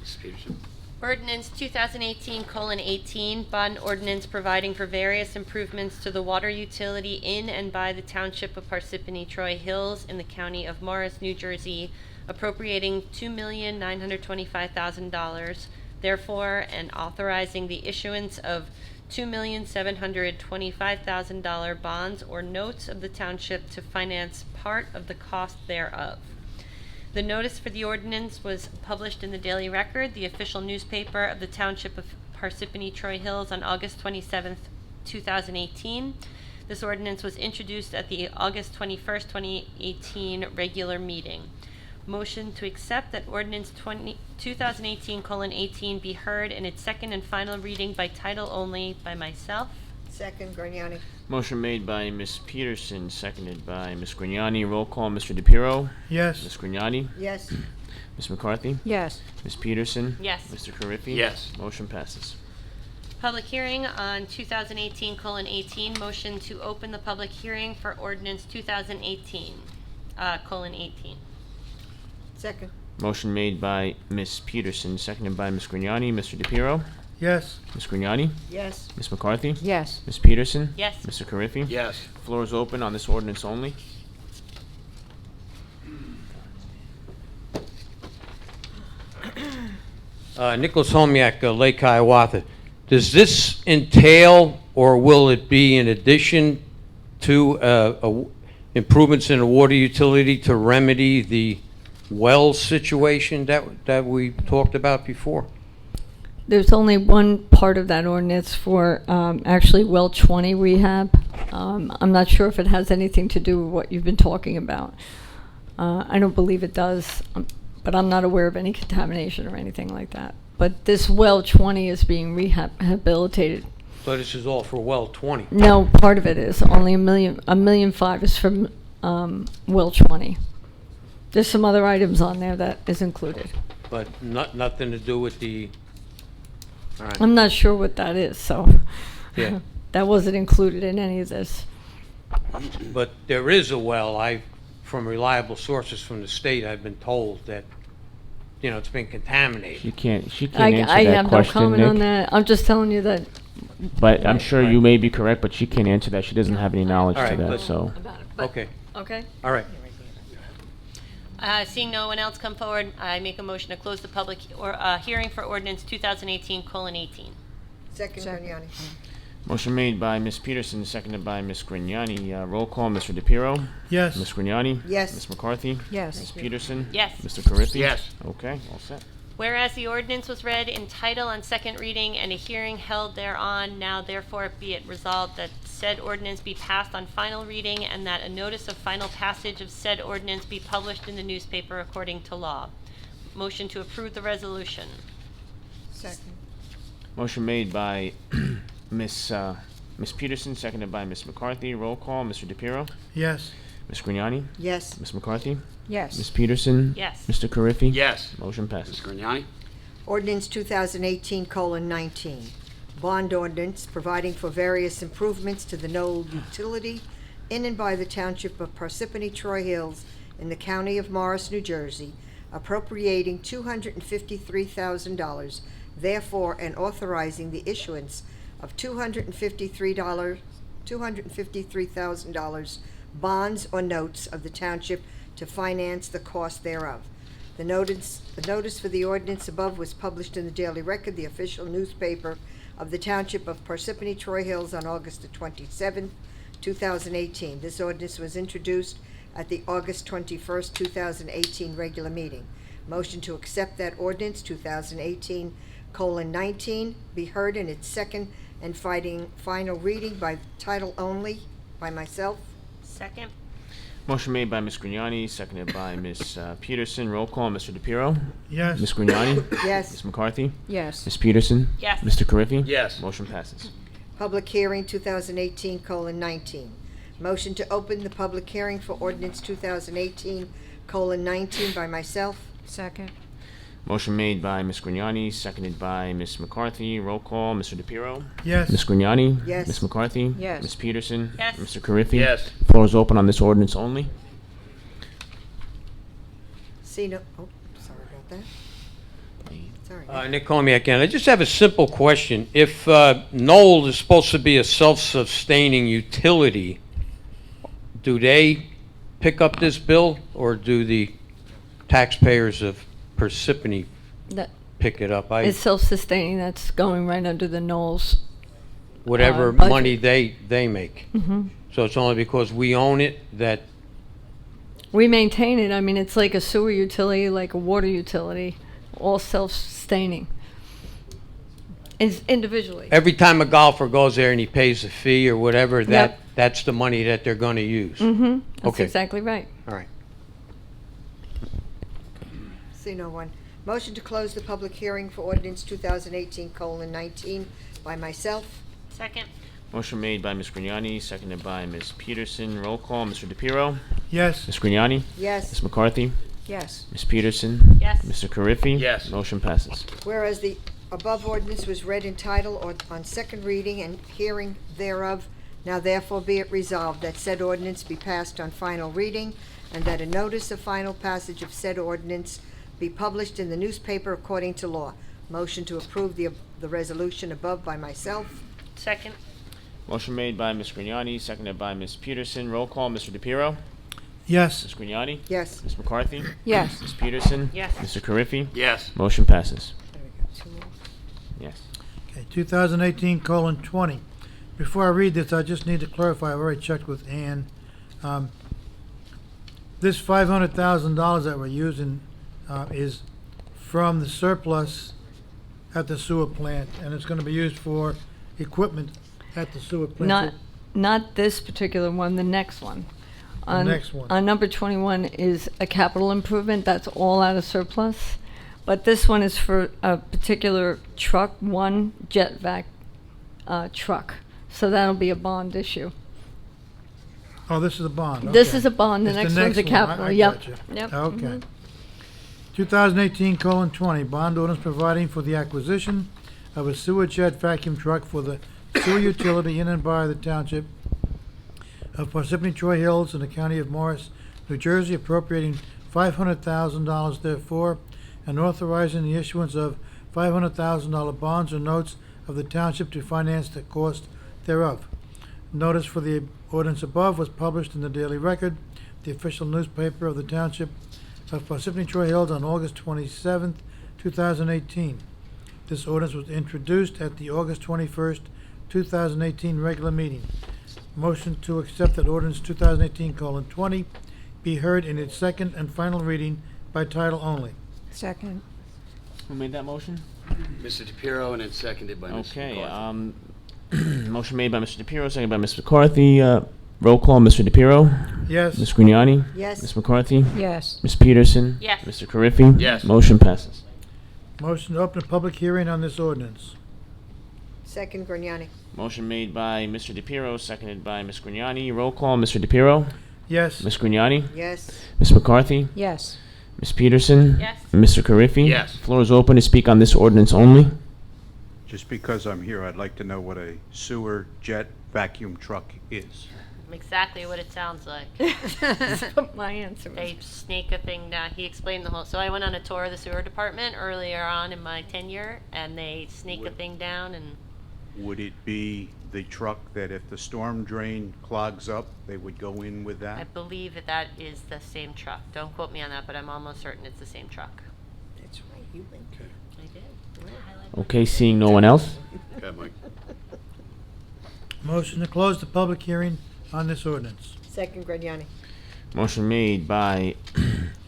Mrs. Peterson. Ordinance 2018:18, bond ordinance providing for various improvements to the water utility in and by the Township of Parsippany Troy Hills in the County of Morris, New Jersey, appropriating $2,925,000, therefore, and authorizing the issuance of $2,725,000 bonds or notes of the township to finance part of the cost thereof. The notice for the ordinance was published in the Daily Record, the official newspaper of the Township of Parsippany Troy Hills, on August 27th, 2018. This ordinance was introduced at the August 21st, 2018 regular meeting. Motion to accept that ordinance 2018:18 be heard in its second and final reading by title only by myself. Second, Grignani. Motion made by Ms. Peterson, seconded by Ms. Grignani. Roll call, Mr. DePiero? Yes. Ms. Grignani? Yes. Ms. McCarthy? Yes. Ms. Peterson? Yes. Mr. Carriffy? Yes. Motion passes. Public hearing on 2018:18. Motion to open the public hearing for ordinance 2018:18. Second. Motion made by Ms. Peterson, seconded by Ms. Grignani. Mr. DePiero? Yes. Ms. Grignani? Yes. Ms. McCarthy? Yes. Ms. Peterson? Yes. Mr. Carriffy? Yes. Floor is open on this ordinance only. Nicholas Homiak, Lake Hiawatha. Does this entail, or will it be in addition to improvements in the water utility to remedy the well situation that we talked about before? There's only one part of that ordinance for actually well 20 rehab. I'm not sure if it has anything to do with what you've been talking about. I don't believe it does, but I'm not aware of any contamination or anything like that. But this well 20 is being rehabilitated. So this is all for well 20? No, part of it is. Only $1.5 million is from well 20. There's some other items on there that is included. But nothing to do with the... All right. I'm not sure what that is, so Yeah. that wasn't included in any of this. But there is a well, from reliable sources from the state, I've been told that, it's been contaminated. She can't I answer that have no question, comment on Nick. that. I'm just telling you that. But I'm sure you may be correct, but she can't answer that. She doesn't have any knowledge All to right, that, but- so. Okay. Okay. All right. Seeing no one else come forward, I make a motion to close the public hearing for ordinance 2018:18. Second, Grignani. Motion made by Ms. Peterson, seconded by Ms. Grignani. Roll call, Mr. DePiero? Yes. Ms. Grignani? Yes. Ms. McCarthy? Yes. Ms. Peterson? Yes. Mr. Carriffy? Yes. Okay, all set. Whereas the ordinance was read in title on second reading and a hearing held thereon, now therefore be it resolved that said ordinance be passed on final reading and that a notice of final passage of said ordinance be published in the newspaper according to law. Motion to approve the resolution. Second. Motion made by Ms. Peterson, seconded by Ms. McCarthy. Roll call, Mr. DePiero? Yes. Ms. Grignani? Yes. Ms. McCarthy? Yes. Ms. Peterson? Yes. Mr. Carriffy? Yes. Motion passes. Mrs. Grignani? Ordinance 2018:19. Bond ordinance providing for various improvements to the Knoll utility in and by the Township of Parsippany Troy Hills in the County of Morris, New Jersey, appropriating $253,000, therefore, and authorizing the issuance of $253,000 bonds or notes of the township to finance the cost thereof. The notice for the ordinance above was published in the Daily Record, the official newspaper of the Township of Parsippany Troy Hills, on August the 27th, 2018. This ordinance was introduced at the August 21st, 2018 regular meeting. Motion to accept that ordinance 2018:19 be heard in its second and final reading by title only by myself. Second. Motion made by Ms. Grignani, seconded by Ms. Peterson. Roll call, Mr. DePiero? Yes. Ms. Grignani? Yes. Ms. McCarthy? Yes. Ms. Peterson? Yes. Mr. Carriffy? Yes. Motion passes. Public hearing 2018:19. Motion to open the public hearing for ordinance 2018:19 by myself. Second. Motion made by Ms. Grignani, seconded by Ms. McCarthy. Roll call, Mr. DePiero? Yes. Ms. Grignani? Yes. Ms. McCarthy? Yes. Ms. Peterson? Yes. Mr. Carriffy? Yes. Floor is open on this ordinance only. See no, oh, sorry about that. Sorry. Nick Colmiak again. I just have a simple question. If Knoll is supposed to be a self-sustaining utility, do they pick up this bill, or do the taxpayers of Parsippany That pick it up? It's self-sustaining, that's going right under the Knowles. Whatever budget. money they make. Mhm. So it's only because we own it that, We maintain it, I mean, it's like a sewer utility, like a water utility, all self-sustaining. It's individually. every time a golfer goes there and he pays a fee or whatever, that's the money that they're gonna use. Mm-hmm, that's Okay. exactly right. All right. See no one. Motion to close the public hearing for ordinance 2018:19 by myself. Second. Motion made by Ms. Grignani, seconded by Ms. Peterson. Roll call, Mr. DePiero? Yes. Ms. Grignani? Yes. Ms. McCarthy? Yes. Ms. Peterson? Yes. Mr. Carriffy? Yes. Motion passes. Whereas the above ordinance was read in title or on second reading and hearing thereof, now therefore be it resolved that said ordinance be passed on final reading, and that a notice of final passage of said ordinance be published in the newspaper according to law. Motion to approve the resolution above by myself. Second. Motion made by Ms. Grignani, seconded by Ms. Peterson. Roll call, Mr. DePiero? Yes. Ms. Grignani? Yes. Ms. McCarthy? Yes. Ms. Peterson? Yes. Mr. Carriffy? Yes. Motion passes. Yes. Okay, 2018:20. Before I read this, I just need to clarify, I've already checked with Ann. This $500,000 that we're using is from the surplus at the sewer plant, and it's gonna be used for equipment at the sewer plant. Not this particular one, the next one. The next one. On number 21 is a capital improvement, that's all out of surplus. But this one is for a particular truck, one jet vac truck. So that'll be a bond issue. Oh, this is a bond, This okay. is a bond, the It's next one's a one. capital, I yep. gotcha. Yep, Okay. mhm. 2018:20, bond ordinance providing for the acquisition of a sewer jet vacuum truck for the sewer utility in and by the township of Parsippany Troy Hills in the county of Morris, New Jersey, appropriating $500,000 therefore, and authorizing the issuance of $500,000 bonds or notes of the township to finance the cost thereof. Notice for the ordinance above was published in the Daily Record, the official newspaper of the township of Parsippany Troy Hills on August 27th, 2018. This ordinance was introduced at the August 21st, 2018 regular meeting. Motion to accept that ordinance 2018:20 be heard in its second and final reading by title only. Second. Who made that motion? Mr. DePiero, and then seconded by Mr. Okay, McCarthy. motion made by Mr. DePiero, seconded by Ms. McCarthy. Roll call, Mr. DePiero? Yes. Ms. Grignani? Yes. Ms. McCarthy? Yes. Ms. Peterson? Yes. Mr. Carriffy? Yes. Motion passes. Motion to open a public hearing on this ordinance. Second, Grignani. Motion made by Mr. DePiero, seconded by Ms. Grignani. Roll call, Mr. DePiero? Yes. Ms. Grignani? Yes. Ms. McCarthy? Yes. Ms. Peterson? Yes. Mr. Carriffy? Yes. Floor is open to speak on this ordinance only. Just because I'm here, I'd like to know what a sewer jet vacuum truck is. Exactly what it sounds like. That's what my answer They was. sneak a thing down. He explained the whole. So I went on a tour of the sewer department earlier on in my tenure, and they sneak a thing down and. Would it be the truck that if the storm drain clogs up, they would go in with I that? believe that is the same truck. Don't quote me on that, but I'm almost certain it's the same truck. That's right, you went. I did. Okay, seeing no one else? Okay, Mike. Motion to close the public hearing on this ordinance. Second, Grignani. Motion made by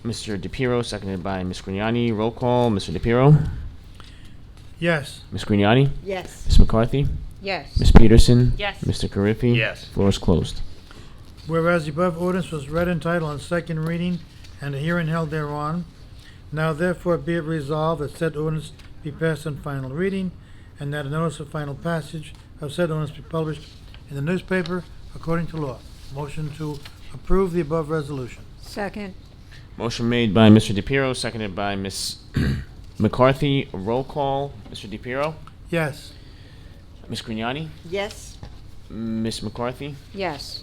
Mr. DePiero, seconded by Ms. Grignani. Roll call, Mr. DePiero? Yes. Ms. Grignani? Yes. Ms. McCarthy? Yes. Ms. Peterson? Yes. Mr. Carriffy? Yes. Floor is closed. Whereas the above ordinance was read in title on second reading and a hearing held thereon, now therefore be it resolved that said ordinance be passed on final reading, and that a notice of final passage of said ordinance be published in the newspaper according to law. Motion to approve the above resolution. Second. Motion made by Mr. DePiero, seconded by Ms. McCarthy, roll call. Mr. DePiero? Yes. Ms. Grignani? Yes. Ms. McCarthy? Yes.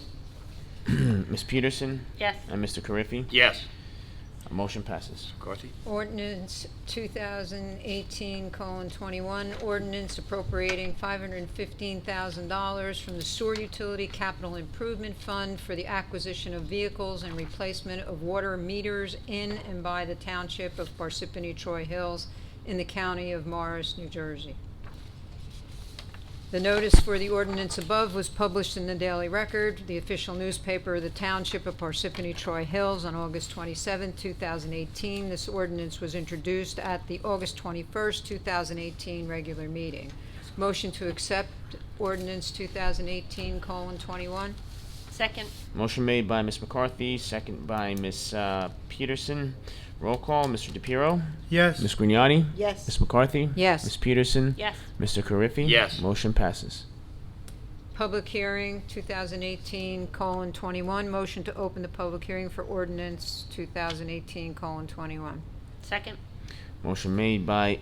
Ms. Peterson? Yes. And Mr. Carriffy? Yes. Motion passes. McCarthy? Ordinance 2018:21, ordinance appropriating $515,000 from the Sewer Utility Capital Improvement Fund for the acquisition of vehicles and replacement of water meters in and by the Township of Parsippany Troy Hills in the County of Morris, New Jersey. The notice for the ordinance above was published in the Daily Record, the official newspaper of the Township of Parsippany Troy Hills, on August 27, 2018. This ordinance was introduced at the August 21st, 2018 regular meeting. Motion to accept ordinance 2018:21. Second. Motion made by Ms. McCarthy, second by Ms. Peterson. Roll call. Mr. DePiero? Yes. Ms. Grignani? Yes. Ms. McCarthy? Yes. Ms. Peterson? Yes. Mr. Carriffy? Yes. Motion passes. Public hearing 2018:21. Motion to open the public hearing for ordinance 2018:21. Second. Motion made by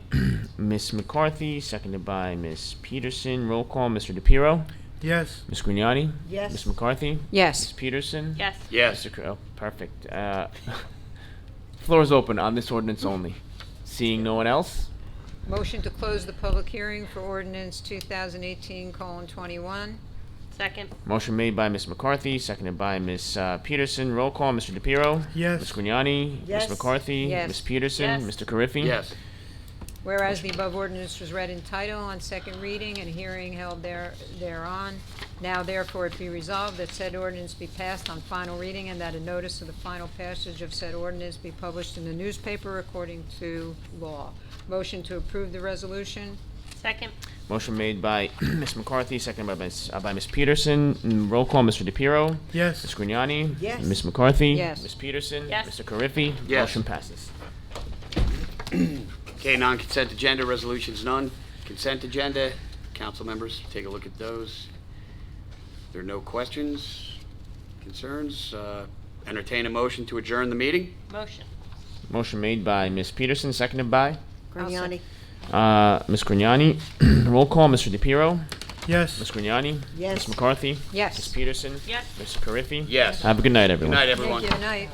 Ms. McCarthy, seconded by Ms. Peterson. Roll call. Mr. DePiero? Yes. Ms. Grignani? Yes. Ms. McCarthy? Yes. Ms. Peterson? Yes. Yes. Oh, perfect. Floor is open on this ordinance only. Seeing no one else? Motion to close the public hearing for ordinance 2018:21. Second. Motion made by Ms. McCarthy, seconded by Ms. Peterson. Roll call. Mr. DePiero? Yes. Ms. Grignani? Yes. Ms. McCarthy? Yes. Ms. Peterson? Yes. Mr. Carriffy? Yes. Whereas the above ordinance was read in title on second reading and hearing held thereon, now therefore it be resolved that said ordinance be passed on final reading and that a notice of the final passage of said ordinance be published in the newspaper according to law. Motion to approve the resolution? Second. Motion made by Ms. McCarthy, seconded by Ms. Peterson. Roll call. Mr. DePiero? Yes. Ms. Grignani? Yes. Ms. McCarthy? Yes. Ms. Peterson? Yes. Mr. Carriffy? Yes. Motion passes. Okay, non-consent agenda, resolutions none. Consent agenda, council members, take a look at those. There are no questions, concerns. Entertain a motion to adjourn the meeting. Motion. Motion made by Ms. Peterson, seconded by Grignani? Ms. Grignani. Roll call. Mr. DePiero? Yes. Ms. Grignani? Yes. Ms. McCarthy? Yes. Ms. Peterson? Yes. Mr. Carriffy? Yes. Have a good night, Good everyone. night, everyone. Thank you. Good night.